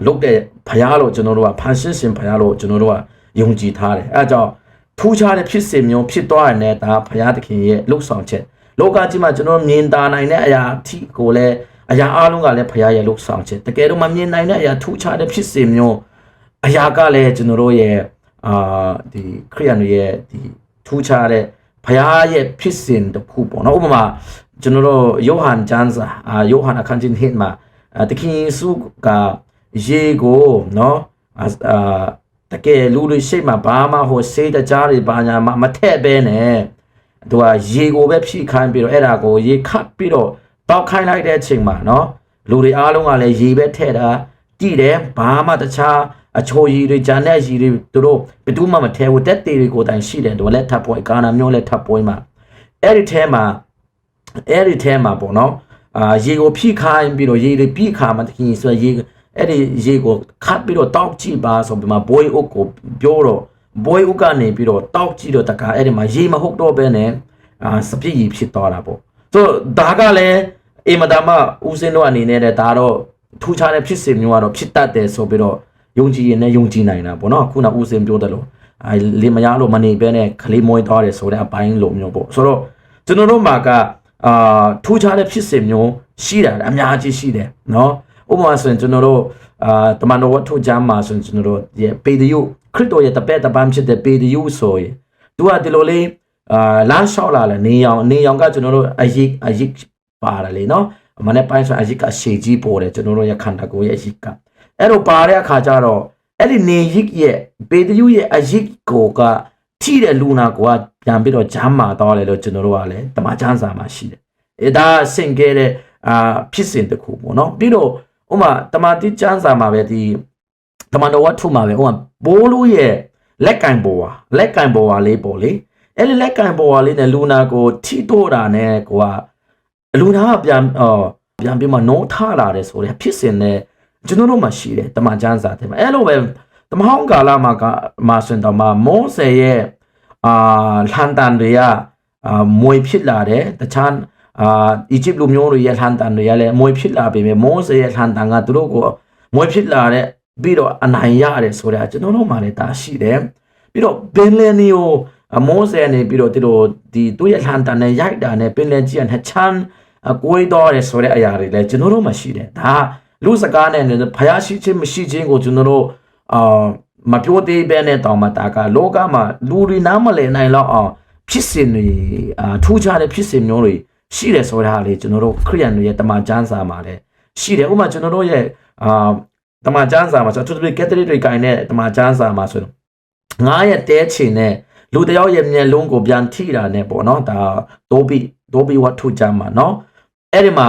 ်လုပ်တဲ့ဘုရားလို့ကျွန်တော်တို့ကဖန်ဆင်းရှင်ဘုရားလို့ကျွန်တော်တို့ကယုံကြည်ထားတယ်အဲဒါကြောင့်ထူးခြားတဲ့ဖြစ်စဉ်မျိုးဖြစ်သွားရတဲ့ဒါဘုရားသခင်ရဲ့လှုပ်ဆောင်ချက်လောကကြီးမှာကျွန်တော်မြင်သာနိုင်တဲ့အရာအထိကိုလည်းအရာအလုံးကလည်းဘုရားရဲ့လှုပ်ဆောင်ချက်တကယ်တော့မမြင်နိုင်တဲ့အရာထူးခြားတဲ့ဖြစ်စဉ်မျိုးအရာကလည်းကျွန်တော်တို့ရဲ့ဒီခရစ်ယာန်ရဲ့ဒီထူးခြားတဲ့ဘုရားရဲ့ဖြစ်စဉ်တစ်ခုပေါ့နော်ဥပမာကျွန်တော်တို့ယောဟန်ကျမ်းစာယောဟန်အခန်းကြီး1မှာတခင်ယေရှုကရေကိုနော်တကယ်လူတွေရှိမှဘာမှဟိုစေးတကြားတွေဘာညာမထက်ပဲနဲ့သူကရေကိုပဲဖြည့်ခိုင်းပြီးတော့အဲ့ဒါကိုရေခတ်ပြီးတော့တောက်ခိုင်းလိုက်တဲ့အချိန်မှာနော်လူတွေအားလုံးကလည်းရေပဲထည့်တာကြည့်တယ်ဘာမှတခြားအချိုရည်တွေဂျန်တဲ့ရည်တွေသူတို့ဘယ်သူမှမထဲဘူးတက်တေတွေကိုတိုင်ရှိတယ်သူလည်းထပ်ပွဲကာနာမျိုးလည်းထပ်ပွဲမှာအဲ့ဒီထဲမှာပေါ့နော်ရေကိုဖြည့်ခိုင်းပြီးတော့ရေတွေပြည့်ခါမှတခင်ဆိုရေအဲ့ဒီရေကိုခတ်ပြီးတော့တောက်ကြည့်ပါဆိုပြီးမှဘွေးအုပ်ကိုပြောတော့ဘွေးအုပ်ကနေပြီးတော့တောက်ကြည့်တော့တခါအဲ့ဒီမှာရေမဟုတ်တော့ပဲနဲ့စပြည့်ရဖြစ်သွားတာပေါ့ဆိုဒါကလည်းအင်မတန်မှဦးစင်းတို့အနေနဲ့ဒါတော့ထူးခြားတဲ့ဖြစ်စဉ်မျိုးကတော့ဖြစ်တတ်တယ်ဆိုပြီးတော့ယုံကြည်ရင်လည်းယုံကြည်နိုင်တာပေါ့နော်ခုနဦးစင်းပြောတယ်လို့လေမရလို့မနေပဲနဲ့ခလေးမွေးသွားတယ်ဆိုတဲ့အပိုင်းလိုမျိုးပေါ့ဆိုတော့ကျွန်တော်တို့မှာကထူးခြားတဲ့ဖြစ်စဉ်မျိုးရှိတာအများကြီးရှိတယ်နော်ဥပမာဆိုရင်ကျွန်တော်တို့တမန်တော်ဝတ္ထုကျမ်းမှာဆိုရင်ကျွန်တော်တို့ပေတရုခရစ်တော်ရဲ့တပည့်တပန်းဖြစ်တဲ့ပေတရုဆိုရင်သူကဒီလိုလေးလမ်းလျှောက်လာလေနေအောင်ကကျွန်တော်တို့အယိပါတယ်လေနော်မနေ့ပိုင်းဆိုအယိကရှေကြီးပေါ်တယ်ကျွန်တော်တို့ရဲ့ခန္ဓာကိုယ်ရဲ့အယိကအဲ့တော့ပါတဲ့အခါကျတော့အဲ့ဒီနေယိရဲ့ပေတရုရဲ့အယိကိုကထိတဲ့လူနာကိုကပြန်ပြီးတော့ဂျမ်းမာတော့လေလို့ကျွန်တော်တို့ကလည်းတမန်ကျမ်းစာမှာရှိတယ်အဲ့ဒါဆင့်ခဲ့တဲ့ဖြစ်စဉ်တစ်ခုပေါ့နော်ပြီးတော့ဥမာတမန်တိကျမ်းစာမှာပဲဒီတမန်တော်ဝတ္ထုမှာပဲဥမာဘိုးလူရဲ့လက်ကင်ပေါ်ဝါလေးပေါ့လေအဲ့ဒီလက်ကင်ပေါ်ဝါလေးနဲ့လူနာကိုထိတော့တာနဲ့ကိုကလူနာကပြန်ပြီးမှနိုးထလာတယ်ဆိုတဲ့ဖြစ်စဉ်နဲ့ကျွန်တော်တို့မှရှိတယ်တမန်ကျမ်းစာထဲမှာအဲ့လိုပဲတမဟောင်းကာလမှာဆိုရင်တော့မောစေရဲ့လန်တန်တွေကမွေဖြစ်လာတယ်တခြားအီဂျစ်လူမျိုးတွေရဲ့လန်တန်တွေကလည်းမွေဖြစ်လာပြီမောစေရဲ့လန်တန်ကသူတို့ကိုမွေဖြစ်လာတဲ့ပြီးတော့အနိုင်ရတယ်ဆိုတဲ့ကျွန်တော်တို့မှလည်းဒါရှိတယ်ပြီးတော့ပင်လယ်နီကိုမောစေနေပြီးတော့သူ့ရဲ့လန်တန်နဲ့ရိုက်တာနဲ့ပင်လယ်ကြီးကနှစ်ချမ်းကိုွေးတော့တယ်ဆိုတဲ့အရာတွေလည်းကျွန်တော်တို့မှရှိတယ်ဒါလူစကားနဲ့ဖယားရှိခြင်းမရှိခြင်းကိုကျွန်တော်တို့မပြောသေးပဲနဲ့တောင်မှဒါကလောကမှာလူတွေနားမလည်နိုင်တော့အောင် ဖြစ်စဉ်တွေထူးခြားတဲ့ဖြစ်စဉ်မျိုးတွေရှိတယ်ဆိုတာလေကျွန်တော်တို့ခရိယန်တွေရဲ့တမန်ကျမ်းစာမှာလည်းရှိတယ်ဥပမာကျွန်တော်တို့ရဲ့တမန်ကျမ်းစာမှာဆိုသူတို့ကက်သလစ်တွေကင်တဲ့တမန်ကျမ်းစာမှာဆိုတော့ငါရဲ့တဲချင်နဲ့လူတယောက်ရဲ့မျက်လုံးကိုပြန်ထိတာနဲ့ပေါ့နော်ဒါတိုးပြီးဝတ်ထုကြမှာနော်အဲ့ဒီမှာ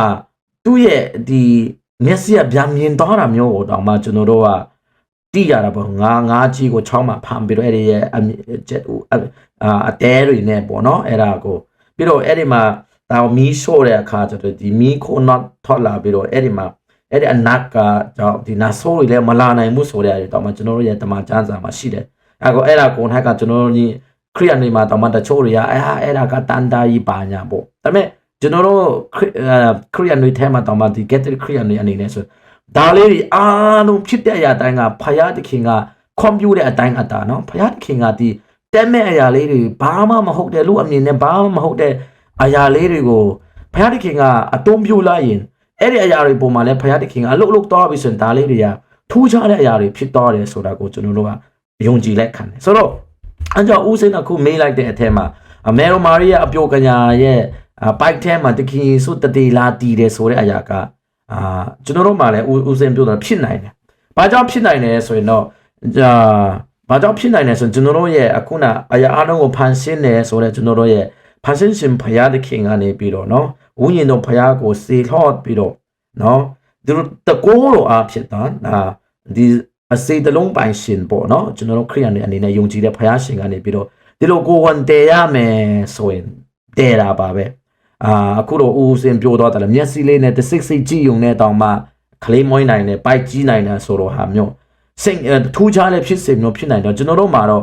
သူ့ရဲ့ဒီမျက်စိကပြန်မြင်သွားတာမျိုးကိုတော့မှကျွန်တော်တို့ကတိရတာပေါ့ငါကြီးကိုချောင်းမှာဖမ်းပြီးတော့အဲ့ဒီရဲ့အတဲတွေနဲ့ပေါ့နော်အဲ့ဒါကိုပြီးတော့အဲ့ဒီမှာဒါမီးရှို့တဲ့အခါကျတော့ဒီမီးခိုးnot ထွက်လာပြီးတော့အဲ့ဒီမှာအဲ့ဒီအနက်ကကြောင့်ဒီနာဆိုးတွေလည်းမလာနိုင်ဘူးဆိုတဲ့အရာတော့မှကျွန်တော်တို့ရဲ့တမန်ကျမ်းစာမှာရှိတယ်အဲ့ဒါကိုထိုက်ကကျွန်တော်တို့ဒီခရိယန်တွေမှာတော့မှတချို့တွေကအဲ့ဒါကတန်တာကြီးပါညာပေါ့ဒါပေမဲ့ကျွန်တော်တို့ခရိယန်တွေထဲမှာတော့မှဒီကက်သလစ်ခရိယန်တွေအနေနဲ့ဆိုဒါလေးတွေအားလုံးဖြစ်တဲ့အရာတိုင်းကဖယားသခင်ကခွန်ပြူတဲ့အတိုင်းအတာနော်ဖယားသခင်ကဒီတက်မဲ့အရာလေးတွေဘာမှမဟုတ်တဲ့လူအမြင်နဲ့ဘာမှမဟုတ်တဲ့အရာလေးတွေကိုဖယားသခင်ကအတုံးပြလိုက်ရင်အဲ့ဒီအရာတွေပုံမှာလဲဖယားသခင်ကအလုတ်လုတ်သွားပြီဆိုရင်ဒါလေးတွေကထူးခြားတဲ့အရာတွေဖြစ်သွားတယ်ဆိုတာကိုကျွန်တော်တို့ကယုံကြည်လက်ခံတယ်ဆိုတော့အကြောင်းဦးစင်းအခုမေးလိုက်တဲ့အထက်မှာမေရိုမာရီယာအပြိုကညာရဲ့ဘိုက်ထဲမှာတခင်ယေရှုတတိလာတည်တယ်ဆိုတဲ့အရာကကျွန်တော်တို့မှလည်းဦးစင်းပြောတာဖြစ်နိုင်တယ်။ဘာကြောင့်ဖြစ်နိုင်လဲဆိုရင်တော့ဘာကြောင့်ဖြစ်နိုင်လဲဆိုရင်ကျွန်တော်တို့ရဲ့အခုနအရာအလုံးကိုဖန်ဆင်းတယ်ဆိုတဲ့ကျွန်တော်တို့ရဲ့ဖန်ဆင်းရှင်ဖယားသခင်ကနေပြီးတော့နော်ဝိညာဉ်တော်ဖယားကိုစေထောက်ပြီးတော့နော်ဒီတကိုးလိုအားဖြစ်တာဒီအစေတလုံးပိုင်ရှင်ပေါ့နော်ကျွန်တော်တို့ခရိယန်တွေအနေနဲ့ယုံကြည်တဲ့ဖယားရှင်ကနေပြီးတော့ဒီလိုကိုဝန်တည်ရမယ်ဆိုရင်တည်တာပါပဲအခုတော့ဦးစင်ပြောတော့တယ်မျက်စိလေးနဲ့တစ်စိတ်စိတ်ကြည့်ုံနဲ့တောင်မှခလေးမွှေးနိုင်တယ်ပိုက်ကြီးနိုင်တယ်ဆိုတော့ဟာမျိုးစိတ်ထူးခြားတဲ့ဖြစ်စဉ်မျိုးဖြစ်နိုင်တော့ကျွန်တော်တို့မှာတော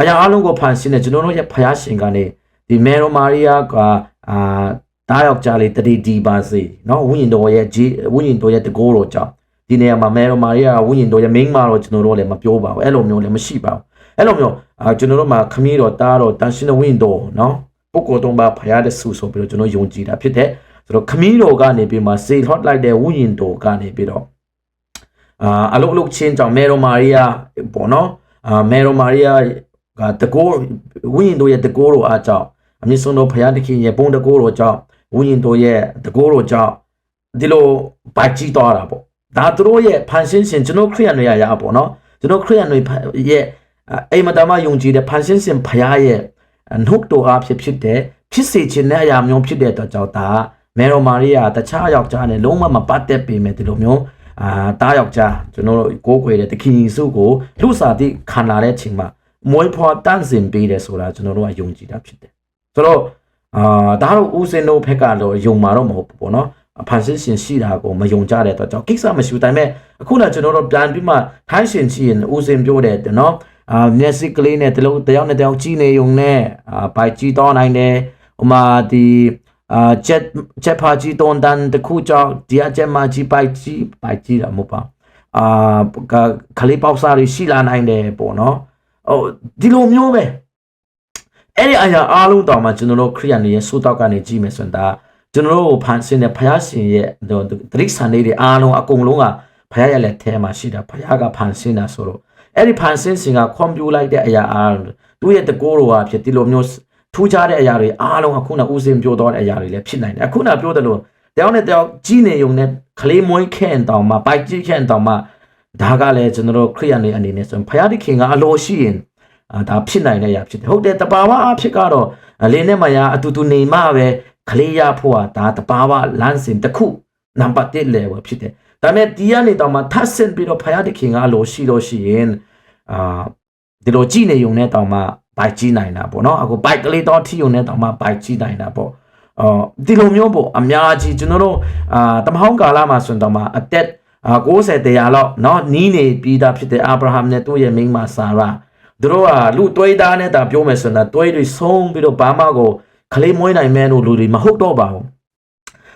့အရာအလုံးကိုဖန်ဆင်းတဲ့ကျွန်တော်တို့ရဲ့ဖယားရှင်ကနေဒီမေရိုမာရီယာကတားယောက်ျားလေးတတိဒီပါစေနော်ဝိညာဉ်တော်ရဲ့ဝိညာဉ်တော်ရဲ့တကိုးတော်ကြောင့်ဒီနေရာမှာမေရိုမာရီယာဝိညာဉ်တော်ရဲ့မိန်းမတော်ကျွန်တော်တို့လည်းမပြောပါဘူးအဲ့လိုမျိုးလည်းမရှိပါဘူးအဲ့လိုမျိုးကျွန်တော်တို့မှာခမည်းတော်တားတော်တန်ရှင်းတဲ့ဝိညာဉ်တော်နော်ပုဂ္ဂိုလ်တော်မှာဖယားတဲ့ဆုဆိုပြီးတော့ကျွန်တော်ယုံကြည်တာဖြစ်တဲ့ဆိုတော့ခမည်းတော်ကနေပြီးမှစေထောက်လိုက်တဲ့ဝိညာဉ်တော်ကနေပြီးတော့အလုတ်ချင်းကြောင့်မေရိုမာရီယာပေါ့နော်မေရိုမာရီယာကတကိုးဝိညာဉ်တော်ရဲ့တကိုးတော်အားကြောင့်အမြင့်ဆုံးသောဖယားသခင်ရဲ့ဘုန်းတကိုးတော်ကြောင့်ဝိညာဉ်တော်ရဲ့တကိုးတော်ကြောင့်ဒီလိုပါကြည့်သွားတာပေါ့ဒါသူတို့ရဲ့ဖန်ဆင်းရှင်ကျွန်တော်ခရိယန်တွေရပေါ့နော်ကျွန်တော်ခရိယန်တွေရဲ့အိမ်မတမယုံကြည်တဲ့ဖန်ဆင်းရှင်ဖယားရဲ့နှုတ်တော်အားဖြစ်တဲ့ဖြစ်စေခြင်းနဲ့အရာမျိုးဖြစ်တဲ့အတွက်ကြောင့်ဒါမေရိုမာရီယာတခြားယောက်ျားနဲ့လုံးဝမပတ်သက်ပေမဲ့ဒီလိုမျိုးတားယောက်ျားကျွန်တော်တို့ကိုးကွယ်တဲ့သခင်ယေရှုကိုလူစားတိခံလာတဲ့အချိန်မှာမွေးဖွားတန်းစင်ပေးတယ်ဆိုတာကျွန်တော်တို့ကယုံကြည်တာဖြစ်တယ်ဆိုတော့ဒါတော့ဦးစင်တို့ဘက်ကတော့ယုံမှာတော့မဟုတ်ဘူးပေါ့နော်ဖန်ဆင်းရှင်ရှိတာကိုမယုံကြတဲ့အတွက်ကြောင့်ကိစ္စမရှိဘူးဒါပေမဲ့အခုနကျွန်တော်တို့ပြန်ပြီးမှထိုင်းရှင်ရှိရင်ဦးစင်ပြောတယ်နော်မျက်စိကလေးနဲ့တယောက်နဲ့တယောက်ကြည့်နေုံနဲ့ပိုက်ကြည့်တော့နိုင်တယ်ဟိုမှာဒီချက်ဖာကြီးတုံတန်တခုကြောင့်ဒီအချက်မကြီးပိုက်ကြီးတာမဟုတ်ပါခလေးပေါက်စားရရှိလာနိုင်တယ်ပေါ့နော်ဟိုဒီလိုမျိုးပဲအဲ့ဒီအရာအားလုံးတောင်မှကျွန်တော်တို့ခရိယန်တွေရဲ့စိုးတောက်ကနေကြည့်မယ်ဆိုရင်ဒါကျွန်တော်တို့ဖန်ဆင်းတဲ့ဖယားရှင်ရဲ့တရိษံလေးတွေအားလုံးအကုန်လုံးကဖယားရဲ့လက်ထဲမှာရှိတာဖယားကဖန်ဆင်းတာဆိုတော့အဲ့ဒီဖန်ဆင်းစဉ်ကခွန်ပြူလိုက်တဲ့အရာအားလုံးသူ့ရဲ့တကိုးတော်ဟာဖြစ်ဒီလိုမျိုးထူးခြားတဲ့အရာတွေအားလုံးအခုနဦးစင်ပြောတော့တဲ့အရာတွေလည်းဖြစ်နိုင်တယ်အခုနပြောတယ်လို့တယောက်နဲ့တယောက်ကြီးနေုံနဲ့ခလေးမွေးခဲန်တောင်မှပိုက်ကြီးခဲန်တောင်မှဒါကလည်းကျွန်တော်တို့ခရိယန်တွေအနေနဲ့ဆိုရင်ဖယားသခင်ကအလိုရှိရင်ဒါဖြစ်နိုင်တဲ့အရာဖြစ်တယ်ဟုတ်တယ်တဘာဝအဖြစ်ကတော့လင်းနဲ့မယားအတူတူနေမှပဲခလေးရဖို့ဟာဒါတဘာဝလမ်းစဉ်တစ်ခုနံပါတ်1 level ဖြစ်တယ်ဒါပေမဲ့ဒီကနေတော့မှထပ်ဆင့်ပြီးတော့ဖယားသခင်ကအလိုရှိလို့ရှိရင်ဒီလိုကြည့်နေုံနဲ့တောင်မှပိုက်ကြည့်နိုင်တာပေါ့နော်အခုပိုက်ကလေးတော့ထီုံနဲ့တောင်မှပိုက်ကြည့်နိုင်တာပေါ့ဒီလိုမျိုးပေါ့အများကြီးကျွန်တော်တို့တမဟောင်းကာလမှာဆိုတော့မှအသက်90 100လောက်เนาะနီးနေပြီးသားဖြစ်တဲ့အာဗြဟံနဲ့သူ့ရဲ့မိန်းမဆာရာသူတို့ကလူတွေးသားနဲ့တာပြောမယ်ဆိုရင်တွေးတွေဆုံးပြီးတော့ဘာမှကိုခလေးမွေးနိုင်မဲလို့လူတွေမဟုတ်တော့ပါဘူးဒ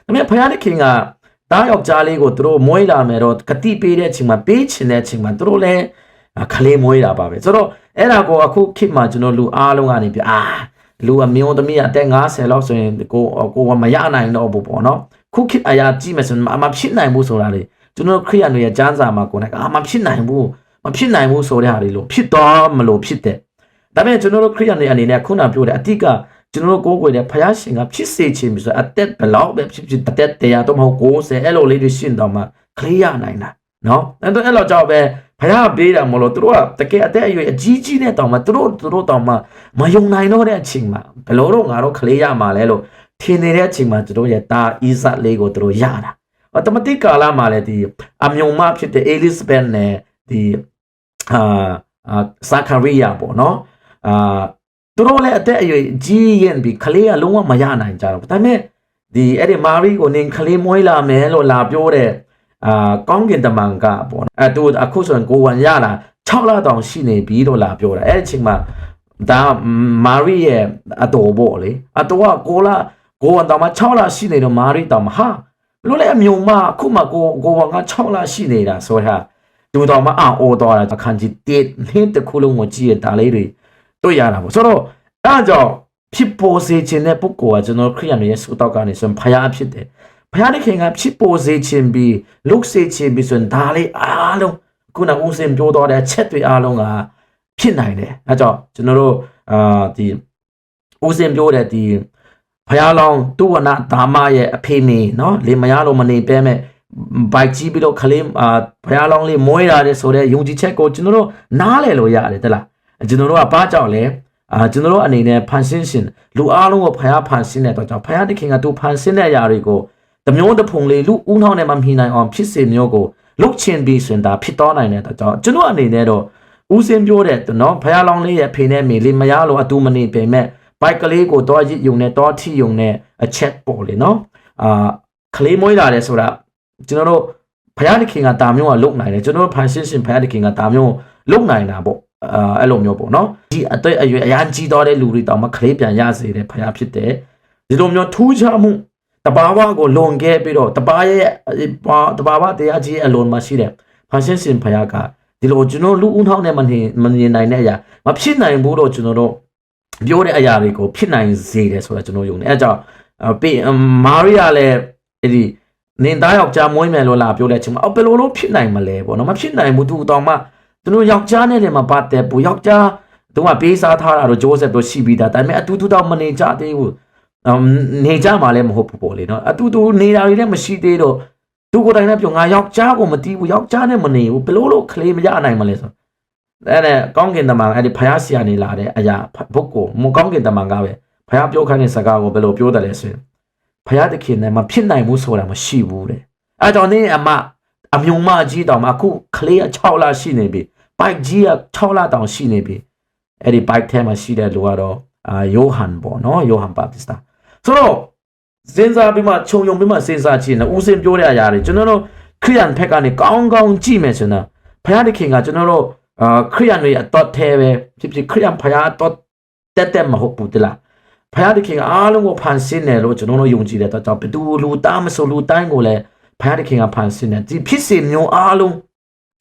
ါပေမဲ့ဖယားသခင်ကတားယောက်ျားလေးကိုသူတို့မွေးလာမယ်တော့ဂတိပေးတဲ့အချိန်မှာပေးချင်တဲ့အချိန်မှာသူတို့လည်းခလေးမွေးတာပါပဲဆိုတော့အဲ့ဒါကိုအခုခေတ်မှာကျွန်တော်လူအားလုံးကနေပြလူအမျိုးသမီးအသက်50လောက်ဆိုရင်ကိုမရနိုင်တော့ဘူးပေါ့နော်ခုခေတ်အရာကြည့်မယ်ဆိုရင်မဖြစ်နိုင်ဘူးဆိုတာလေကျွန်တော်ခရိယန်တွေရဲ့ကျမ်းစာမှာကိုယ်ကမဖြစ်နိုင်ဘူးဆိုတဲ့ဟာတွေလို့ဖြစ်တော့မလို့ဖြစ်တယ်ဒါပေမဲ့ကျွန်တော်တို့ခရိယန်တွေအနေနဲ့ခုနပြောတဲ့အတိတ်က ကျွန်တော်ကိုယ်ကိုယ်နဲ့ဖယားရှင်ကဖြစ်စေခြင်းပြီးဆိုအသက်ဘလောက်ပဲဖြစ်ဖြစ်အသက်တရားတော့မဟုတ်90အဲ့လိုလေးတွေရှင်းတော့မှခလေးရနိုင်တာနော်အဲ့တော့အဲ့လိုကြောင့်ပဲဖယားပေးတာမလို့တို့ကတကယ်အသက်အရွယ်အကြီးကြီးနဲ့တောင်မှတို့တောင်မှမယုံနိုင်တော့တဲ့အချိန်မှာဘယ်လိုတော့ငါတို့ခလေးရမှာလဲလို့ထင်နေတဲ့အချိန်မှာတို့ရဲ့တာအီဇတ်လေးကိုတို့ရတာအော်တမတိကာလာမှာလည်းဒီအမြုံမဖြစ်တဲ့ Elizabeth နဲ့ဒီဇာခရီယာပေါ့နော်သူတို့လည်းအသက်အရွယ်ကြီးရင်ပြီးခလေးကလုံးဝမရနိုင်ကြတော့ဒါပေမဲ့ဒီအဲ့ဒီမာရီကိုနင်ခလေးမွေးလာမယ်လို့လာပြောတဲ့ကောင်းကင်တမန်ကပေါ့နော်သူအခုဆိုရင်ကိုဝန်ရတာ6လတောင်ရှိနေပြီလို့လာပြောတာအဲ့ဒီအချိန်မှာဒါမာရီရဲ့အတော်ပေါ့လေအတော်ကကိုဝန်တောင်မှ6လရှိနေတော့မာရီတောင်မှဟာလို့လည်းအမြုံမအခုမှကိုဝန်က6လရှိနေတာဆိုတာသူတော်မှအော်တော်တာအခန်းကြီး1နှစ်တစ်ခုလုံးကိုကြည့်ရတာလေးတွေတွေ့ရတာပေါ့ဆိုတော့အဲ့ကြောင့်ဖြစ်ပေါ်စေခြင်းတဲ့ပုဂ္ဂိုလ်ကကျွန်တော်ခရိယန်ရဲ့စုတောက်ကနေဆိုရင်ဖယားဖြစ်တယ်ဖယားတဲ့ခင်ကဖြစ်ပေါ်စေခြင်းပြီးလုစေခြင်းပြီးဆိုရင်ဒါလေးအားလုံးခုနဦးစင်ပြောတော့တဲ့အချက်တွေအားလုံးကဖြစ်နိုင်တယ်အဲ့ကြောင့်ကျွန်တော်တို့ဒီဦးစင်ပြောတဲ့ဒီဖယားလောင်းသူဝနာဒါမရဲ့အဖေမေနော်လေမရလို့မနေပဲမဲ့ဘိုက်ကြီးပြီးတော့ခလေးဖယားလောင်းလေးမွေးလာတဲ့ဆိုတဲ့ယုံကြည်ချက်ကိုကျွန်တော်တို့နားလည်လို့ရတယ်တလားကျွန်တော်တို့ကဘာကြောင့်လဲကျွန်တော်တို့အနေနဲ့ဖန်ဆင်းရှင်လူအားလုံးကိုဖယားဖန်ဆင်းတဲ့တော့ကြောင့်ဖယားတခင်ကသူဖန်ဆင်းတဲ့အရာတွေကိုတမျိုးတစ်ဖုံလေးလူဦးနှောင်းနဲ့မမြင်နိုင်အောင်ဖြစ်စေမျိုးကိုလုတ်ချင်ပြီးဆိုရင်ဒါဖြစ်တော်နိုင်တဲ့တော့ကြောင့်ကျွန်တော်အနေနဲ့တော့ဦးစင်ပြောတဲ့နော်ဖယားလောင်းလေးရဲ့ဖေနဲ့မေလေးမရလို့အတူမနေပေမဲ့ဘိုက်ကလေးကိုတော့ရစ်ယုံနဲ့တော့ထီယုံနဲ့အချက်ပေါ်လေနော်ခလေးမွေးလာတယ်ဆိုတာကျွန်တော်တို့ဖယားတခင်ကတာမျိုးကလုတ်နိုင်တယ်ကျွန်တော်တို့ဖန်ဆင်းရှင်ဖယားတခင်ကတာမျိုးလုတ်နိုင်တာပေါ့အဲ့လိုမျိုးပေါ့နော်ဒီအတွေ့အရွယ်အရန်ကြီးတော်တဲ့လူတွေတောင်မှခလေးပြန်ရစေတဲ့ဖယားဖြစ်တယ်ဒီလိုမျိုးထူးခြားမှုတဘာဝကိုလွန်ခဲ့ပြီးတော့တဘာဝတရားကြီးအလုံးမရှိတဲ့ဖန်ဆင်းရှင်ဖယားကဒီလိုကျွန်တော်လူဦးနှောင်းနဲ့မမြင်နိုင်တဲ့အရာမဖြစ်နိုင်ဘူးတော့ကျွန်တော်တို့ပြောတဲ့အရာတွေကိုဖြစ်နိုင်စေတယ်ဆိုတာကျွန်တော်ယုံတယ်အဲကြောင့်မာရီယာလည်းအဲ့ဒီနင်သားယောက်ျားမွေးမယ်လို့လာပြောတဲ့အချိန်မှာဘယ်လိုလုပ်ဖြစ်နိုင်မလဲပေါ့နော်မဖြစ်နိုင်ဘူးသူတောင်မှသူတို့ယောက်ျားနဲ့လည်းမပတ်တဲ့ဘူးယောက်ျားသူကပေးစားထားတာတော့ဂျိုးဆက်တော့ရှိပြီးသားဒါပေမဲ့အတူတူတော့မနေကြသေးဘူးနေကြမှာလည်းမဟုတ်ဘူးပေါ့လေနော်အတူတူနေတာတွေလည်းမရှိသေးတော့သူကိုယ်တိုင်လည်းပြောငါယောက်ျားကိုမတီးဘူးယောက်ျားနဲ့မနေဘူးဘယ်လိုလုပ်ခလေးမရနိုင်မလဲဆိုအဲ့ဒါကောင်းကင်တမန်အဲ့ဒီဖယားဆရာနေလာတဲ့အရာဘုတ်ကိုမကောင်းကင်တမန်ကပဲဖယားပြောခိုင်းတဲ့စကားကိုဘယ်လိုပြောတယ်လဲဆိုရင်ဖယားတခင်နဲ့မဖြစ်နိုင်ဘူးဆိုတာမရှိဘူးတဲ့အဲ့တော့နေအမြုံမကြီးတောင်မှအခုခလေး6လရှိနေပြီဘိုက်ကြီးက6လတောင်ရှိနေပြီအဲ့ဒီဘိုက်ထဲမှာရှိတဲ့လူကတော့ယိုဟန်ပေါ့နော်ယိုဟန်ပါတစ္စတာဆိုတော့စဉ်းစားပြီးမှခြုံယုံပြီးမှစဉ်းစားကြည့်နေဦးစင်ပြောတဲ့အရာတွေကျွန်တော်တို့ခရိယန်ဘက်ကနေကောင်းကောင်းကြည့်မယ်ဆိုတော့ဖယားတခင်ကကျွန်တော်တို့ခရိယန်တွေအတော်ထဲပဲဖြစ်ခရိယန်ဖယားတော်တက်မဟုတ်ဘူးတလားဖယားတခင်အားလုံးကိုဖန်ဆင်းတယ်လို့ကျွန်တော်တို့ယုံကြည်တယ်တော့ဘယ်သူလူသားမဆိုလူတိုင်းကိုလည်းဖယားတခင်ကဖန်ဆင်းတယ်ဒီဖြစ်စဉ်မျိုးအားလုံး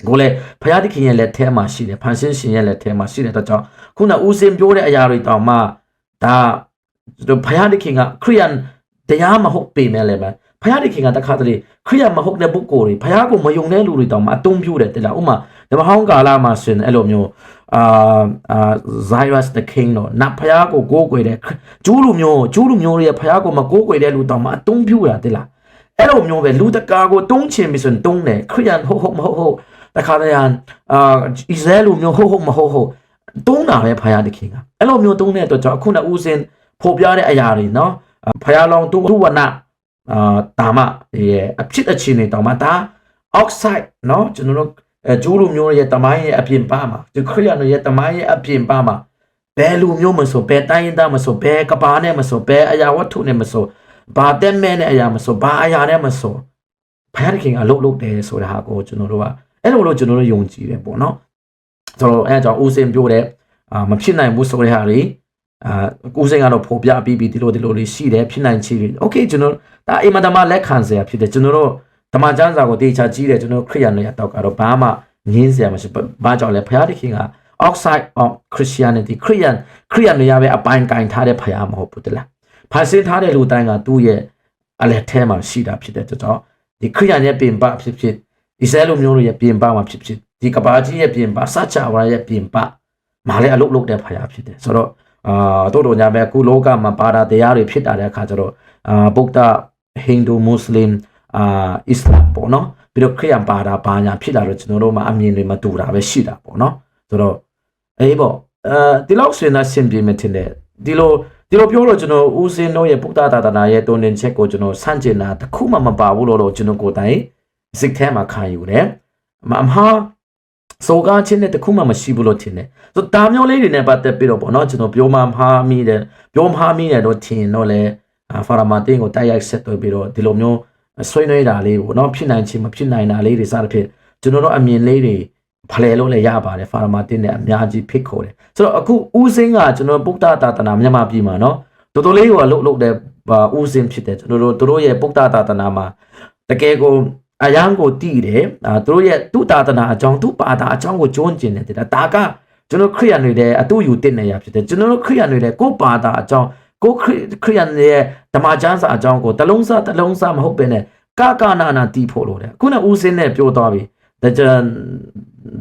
ကိုလည်းဖယားတခင်ရဲ့လက်ထဲမှာရှိတယ်ဖန်ဆင်းရှင်ရဲ့လက်ထဲမှာရှိတယ်တော့ကြောင့်ခုနဦးစင်ပြောတဲ့အရာတွေတောင်မှဒါဖယားတခင်ကခရိယန်တရားမဟုတ်ပေမဲ့လည်းဖယားတခင်ကတခါတလေခရိယန်မဟုတ်တဲ့ပုဂ္ဂိုလ်တွေဖယားကိုမယုံတဲ့လူတွေတောင်မှအတုံးပြတယ်တဲ့လားဥမာဓမ္မဟောင်းကာလမှာဆိုရင်အဲ့လိုမျိုးCyrus the King တော့နတ်ဖယားကိုကိုးကွယ်တဲ့ကျူးလူမျိုးရဲ့ဖယားကိုမကိုးကွယ်တဲ့လူတောင်မှအတုံးပြတာတဲ့လားအဲ့လိုမျိုးပဲလူတကာကိုတုံးချင်ပြီးဆိုရင်တုံးတယ်ခရိယန်ဟုတ်မဟုတ်တခါတည်းဣဇဲလူမျိုးဟုတ်မဟုတ်တုံးတာပဲဖယားတခင်ကအဲ့လိုမျိုးတုံးတဲ့အတွက်ကြောင့်အခုနဦးစင်ဖော်ပြတဲ့အရာတွေနော်ဖယားလောင်းသူဝနတာမရဲ့အဖြစ်အခြေအနေတောင်မှဒါ outside နော်ကျွန်တော်တို့ကျိုးလူမျိုးရဲ့တမိုင်းရဲ့အပြင်ပါမှာဒီခရိယန်ရဲ့တမိုင်းရဲ့အပြင်ပါမှာဘယ်လူမျိုးမဆိုဘယ်တိုင်းသားမဆိုဘယ်ကဘာနဲ့မဆိုဘယ်အရာဝတ္ထုနဲ့မဆိုဘာတဲ့မဲနဲ့အရာမဆိုဘာအရာနဲ့မဆိုဖယားတခင်ကလှုပ်တယ်ဆိုတာဟာကိုကျွန်တော်တို့ကအဲ့လိုလို့ကျွန်တော်တို့ယုံကြည်တယ်ပေါ့နော်ဆိုတော့အဲ့ကြောင့်ဦးစင်ပြောတဲ့မဖြစ်နိုင်ဘူးဆိုတဲ့ဟာတွေဦးစင်ကတော့ဖော်ပြပြီးဒီလိုလေးရှိတယ်ဖြစ်နိုင်ချေโอเคကျွန်တော်ဒါအိမ်မတမလက်ခံစရာဖြစ်တယ်ကျွန်တော်တို့ဓမ္မကျမ်းစာကိုတေချာကြည့်တယ်ကျွန်တော်ခရိယန်တွေအတော့ကတော့ဘာမှငင်းစရာမရှိဘာကြောင့်လဲဖယားတခင်က outside of Christianity ခရိယန်တွေရပဲအပိုင်းကင်ထားတဲ့ဖယားမဟုတ်ဘူးတလားဖန်ဆင်းထားတဲ့လူတိုင်းကသူ့ရဲ့အလက်ထဲမှာရှိတာဖြစ်တဲ့ကြောင့်ဒီခရိယန်ရဲ့ပြင်ပဖြစ်ဣဇဲလူမျိုးတွေရဲ့ပြင်ပမှာဖြစ်ဒီကဘာကြီးရဲ့ပြင်ပစัจ java ရဲ့ပြင်ပမှာလည်းအလုတ်တဲ့ဖယားဖြစ်တယ်ဆိုတော့ တို့ညာပဲအခုလောကမှာပါတာတရားတွေဖြစ်တာတဲ့အခါကျတော့ဗုဒ္ဓဟိန္ဒူမွတ်စလင်အစ္စလာမ်ပေါ့နော်ပြီးတော့ခရစ်ယာန်ပါတာဘာညာဖြစ်လာတော့ကျွန်တော်တို့မှာအမြင်တွေမတူတာပဲရှိတာပေါ့နော်ဆိုတော့အေးပေါ့ဒီလောက်ဆွေးနွေးဆင်ပြေမယ်ထင်တယ်ဒီလိုပြောတော့ကျွန်တော်ဦးစင်းတို့ရဲ့ဗုဒ္ဓသာသနာရဲ့တုံတင်ချက်ကိုကျွန်တော်စန့်ကျင်တာတခုမှမပါဘူးလို့ကျွန်တော်ကိုယ်တိုင်စိတ်ထဲမှာခံယူတယ်အမှားစောကားချင်းတဲ့တခုမှမရှိဘူးလို့ထင်တယ်ဆိုတော့ဒါမျိုးလေးတွေနဲ့ပတ်သက်ပြီးတော့ပေါ့နော်ကျွန်တော်ပြောမှမှားမိတယ်တော့ထင်တော့လေဖာရမာတင်ကိုတိုက်ရိုက်ဆက်သွယ်ပြီးတော့ဒီလိုမျိုးဆွေးနွေးတာလေးပေါ့နော်ဖြစ်နိုင်ချင်းမဖြစ်နိုင်တာလေးတွေစသဖြင့်ကျွန်တော်တို့အမြင်လေးတွေဖလှယ်လို့လည်းရပါတယ်ဖာရမာတင်နဲ့အများကြီးဖိတ်ခေါ်တယ်ဆိုတော့အခုဦးစင်းကကျွန်တော်ဗုဒ္ဓသာသနာမြန်မာပြည်မှာနော်တော်တော်လေးကိုအလုပ်တဲ့ဦးစင်းဖြစ်တယ်ကျွန်တော်တို့ရဲ့ဗုဒ္ဓသာသနာမှာတကယ်ကိုအယံကိုတည်တယ်သူတို့ရဲ့သူသာသနာအကြောင်းသူပါတာအကြောင်းကိုကျွမ်းကျင်တယ်ဒါကကျွန်တော်ခရိယန်တွေတဲ့အတူယူတင်နေရဖြစ်တယ်ကျွန်တော်တို့ခရိယန်တွေတဲ့ကိုပါတာအကြောင်းကိုခရိယန်ရဲ့ဓမ္မကျမ်းစာအကြောင်းကိုတလုံးစားမဟုတ်ပဲနဲ့ကနာတီးဖို့လို့တယ်ခုနဦးစင်းနဲ့ပြောသွားပြီ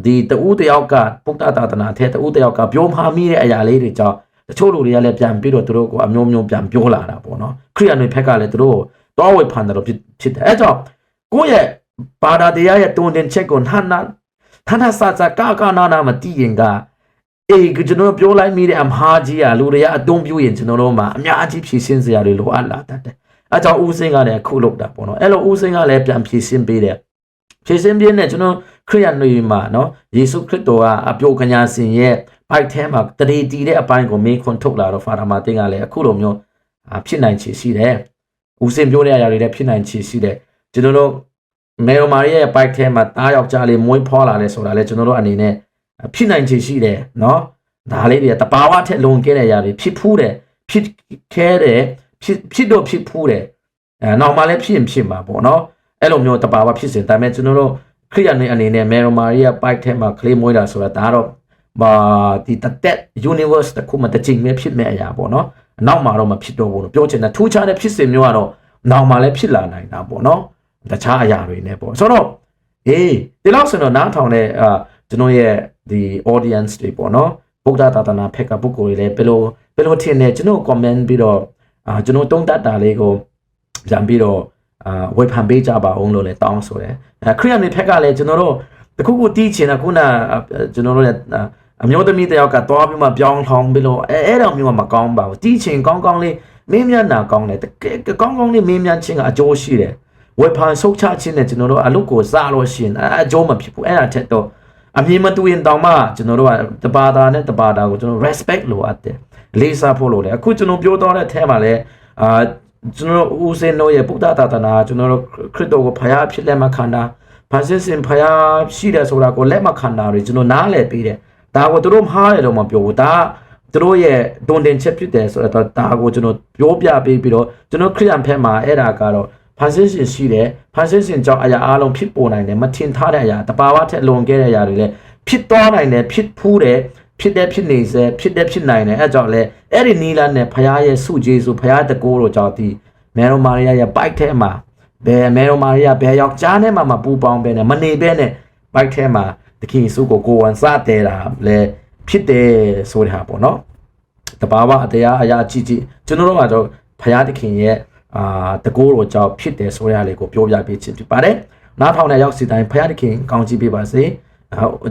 ဒီတူတယောက်ကဗုဒ္ဓသာသနာထဲတူတယောက်ကပြောမှာမိတဲ့အရာလေးတွေကြောင့်တချို့လူတွေကလည်းပြန်ပြီးတော့သူတို့ကိုအမျိုးမျိုးပြန်ပြောလာတာပေါ့နော်ခရိယန်တွေဖက်ကလည်းသူတို့တောဝေဖန်တယ်လို့ဖြစ်တယ်အဲကြောင့်ကိုယ့်ရဲ့ပါဒတရားရဲ့တုံတင်ချက်ကိုဌာနစာကနာမတည်ရင်ကကျွန်တော်ပြောလိုက်မိတဲ့အမှားကြီးอ่ะလူတွေကအတုံးပြရင်ကျွန်တော်တို့မှာအများကြီးဖြည့်ရှင်းစရာတွေလိုအပ်လာတတ်တယ်အဲကြောင့်ဦးစင်းကလည်းခုလုပ်တာပေါ့နော်အဲ့လိုဦးစင်းကလည်းပြန်ဖြည့်ရှင်းပေးတယ်ဖြည့်ရှင်းပြင်းနဲ့ကျွန်တော်ခရိယန်တွေမှာနော်ယေရှုခရစ်တော်ကအပြိုကညာစင်ရဲ့ဘိုက်ထဲမှာတရေတီတဲ့အပိုင်းကိုမေးခွန်းထုတ်လာတော့ဖာရမာတင်ကလည်းအခုလိုမျိုးဖြစ်နိုင်ချေရှိတယ်ဦးစင်းပြောတဲ့အရာတွေလည်းဖြစ်နိုင်ချေရှိတယ်ကျွန်တော်တို့မေရိုမာရီရဲ့ဘိုက်ထဲမှာတားယောက်ျားလေးမွေးဖွားလာလဲဆိုတာလဲကျွန်တော်တို့အနေနဲ့ဖြစ်နိုင်ချေရှိတယ်နော်ဒါလေးတွေတဘာဝထက်လွန်ကဲတဲ့အရာတွေဖြစ်ဖူးတယ်ဖြစ်ခဲတယ်ဖြစ်ဖူးတယ်နောက်မှလည်းဖြစ်မှာပေါ့နော်အဲ့လိုမျိုးတဘာဝဖြစ်စဉ်ဒါပေမဲ့ကျွန်တော်တို့ခရိယန်တွေအနေနဲ့မေရိုမာရီရဲ့ဘိုက်ထဲမှာကလေးမွေးတာဆိုတာဒါတော့ဒီတက် universe တခုမှတစ်ချိန်ပဲဖြစ်မဲ့အရာပေါ့နော်နောက်မှာတော့မဖြစ်တော့ဘူးလို့ပြောချင်တာထူးခြားတဲ့ဖြစ်စဉ်မျိုးကတော့နောက်မှလည်းဖြစ်လာနိုင်တာပေါ့နော်တခြားအရာတွေနဲ့ပေါ့ဆိုတော့ဒီလောက်ဆိုတော့နားထောင်တဲ့ကျွန်တော်ရဲ့ဒီ audience တွေပေါ့နော်ဗုဒ္ဓသာသနာဖက်ကပုဂ္ဂိုလ်တွေလည်းဘယ်လိုထင်နေကျွန်တော် comment ပြီးတော့ကျွန်တော်တုံးတတ်တာလေးကိုပြန်ပြီးတော့ဝေဖန်ပေးကြပါအောင်လို့လည်းတောင်းဆိုတယ်ခရိယန်တွေဖက်ကလည်းကျွန်တော်တို့တခုခုတီးချင်တာခုနကျွန်တော်တို့လည်းအမျိုးသမီးတယောက်ကသွားပြီးမှပြောင်းထောင်ပြီးလို့အဲ့တော့မျိုးမကောင်းပါဘူးတီးချင်ကောင်းလေးမင်းမြတ်နာကောင်းတယ်ကောင်းလေးမင်းမြတ်ချင်းကအကျိုးရှိတယ်ဝေဖန်ဆုတ်ချခြင်းနဲ့ကျွန်တော်တို့အလုပ်ကိုစားလို့ရှိရင်အကျိုးမဖြစ်ဘူးအဲ့ဒါထက်တော့အမြင်မတူရင်တောင်မှကျွန်တော်တို့ကတပါတာနဲ့တပါတာကိုကျွန်တော် respect လိုအပ်တယ်လေးစားဖို့လိုတယ်အခုကျွန်တော်ပြောတော့တဲ့အထဲမှာလည်းကျွန်တော်ဦးစင်းတို့ရဲ့ဗုဒ္ဓသာသနာကျွန်တော်တို့ခရစ်တော်ကိုဖယားဖြစ်လက်မခံတာဖန်ဆင်းစဉ်ဖယားရှိတယ်ဆိုတာကိုလက်မခံတာတွေကျွန်တော်နားလည်ပြီးတယ်ဒါကိုသူတို့မှားတယ်လို့မပြောဘူးဒါသူတို့ရဲ့တွန်တင်ချက်ဖြစ်တယ်ဆိုတော့ဒါကိုကျွန်တော်ပြောပြပေးပြီးတော့ကျွန်တော်ခရိယန်ဖက်မှာအဲ့ဒါကတော့ဖန်ဆင်းစဉ်ရှိတယ်ဖန်ဆင်းစဉ်ကြောင့်အရာအလုံးဖြစ်ပေါ်နိုင်တယ်မထင်ထားတဲ့အရာတဘာဝထက်လွန်ကဲတဲ့အရာတွေလည်းဖြစ်သွားနိုင်တယ်ဖြစ်ဖူးတယ်ဖြစ်နေစေဖြစ်နိုင်တယ်အဲကြောင့်လေအဲ့ဒီနီလာနဲ့ဖယားရဲ့စုဂျေစုဖယားတကိုးတို့ကြောင့်ဒီမေရိုမာရီယာရဲ့ဘိုက်ထဲမှာဘယ်မေရိုမာရီယာဘယ်ယောက်ျားနဲ့မှမပူပေါင်းပဲနဲ့မနေပဲနဲ့ဘိုက်ထဲမှာတခင်စုကိုဝန်စားတဲတာလေဖြစ်တယ်ဆိုတဲ့ဟာပေါ့နော်တဘာဝအတရားအရာကြီးကျွန်တော်တို့ကတော့ဖယားတခင်ရဲ့တကိုးတော်ကြောင့်ဖြစ်တယ်ဆိုရလေကိုပြောပြပေးခြင်းဖြစ်ပါတယ်နားထောင်တဲ့ရောက်စီတိုင်းဖယားတခင်ကောင်းချီးပေးပါစေ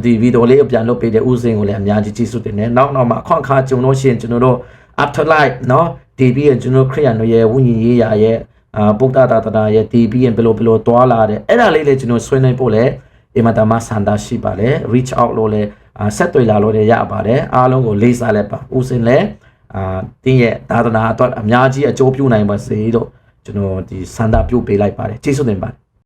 ဒီဗီဒီယိုလေးကိုပြန်လုပ်ပေးတဲ့ဦးစင်းကိုလည်းအများကြီးကျေးဇူးတင်တယ်နောက်မှာအခွင့်အခါကြုံလို့ရှိရင်ကျွန်တော်တို့ afterlife เนาะဒီပြီးရင်ကျွန်တော်ခရိယန်တို့ရဲ့ဝိညာဉ်ရေးရာရဲ့ဗုဒ္ဓသာသနာရဲ့ဒီပြီးရင်ဘယ်လိုတွာလာတယ်အဲ့ဒါလေးလည်းကျွန်တော်ဆွေးနွေးဖို့လည်းအင်မတန်မှဆန္ဒရှိပါလေ reach out လို့လည်းဆက်သွယ်လာလို့လည်းရပါတယ်အားလုံးကိုလေးစားလက်ပါဦးစင်းလည်းတင်းရဲ့သာသနာအတွက်အများကြီးအကျိုးပြုနိုင်ပါစေလို့ကျွန်တော်ဒီဆန္ဒပြုပေးလိုက်ပါတယ်ကျေးဇူးတင်ပါတယ်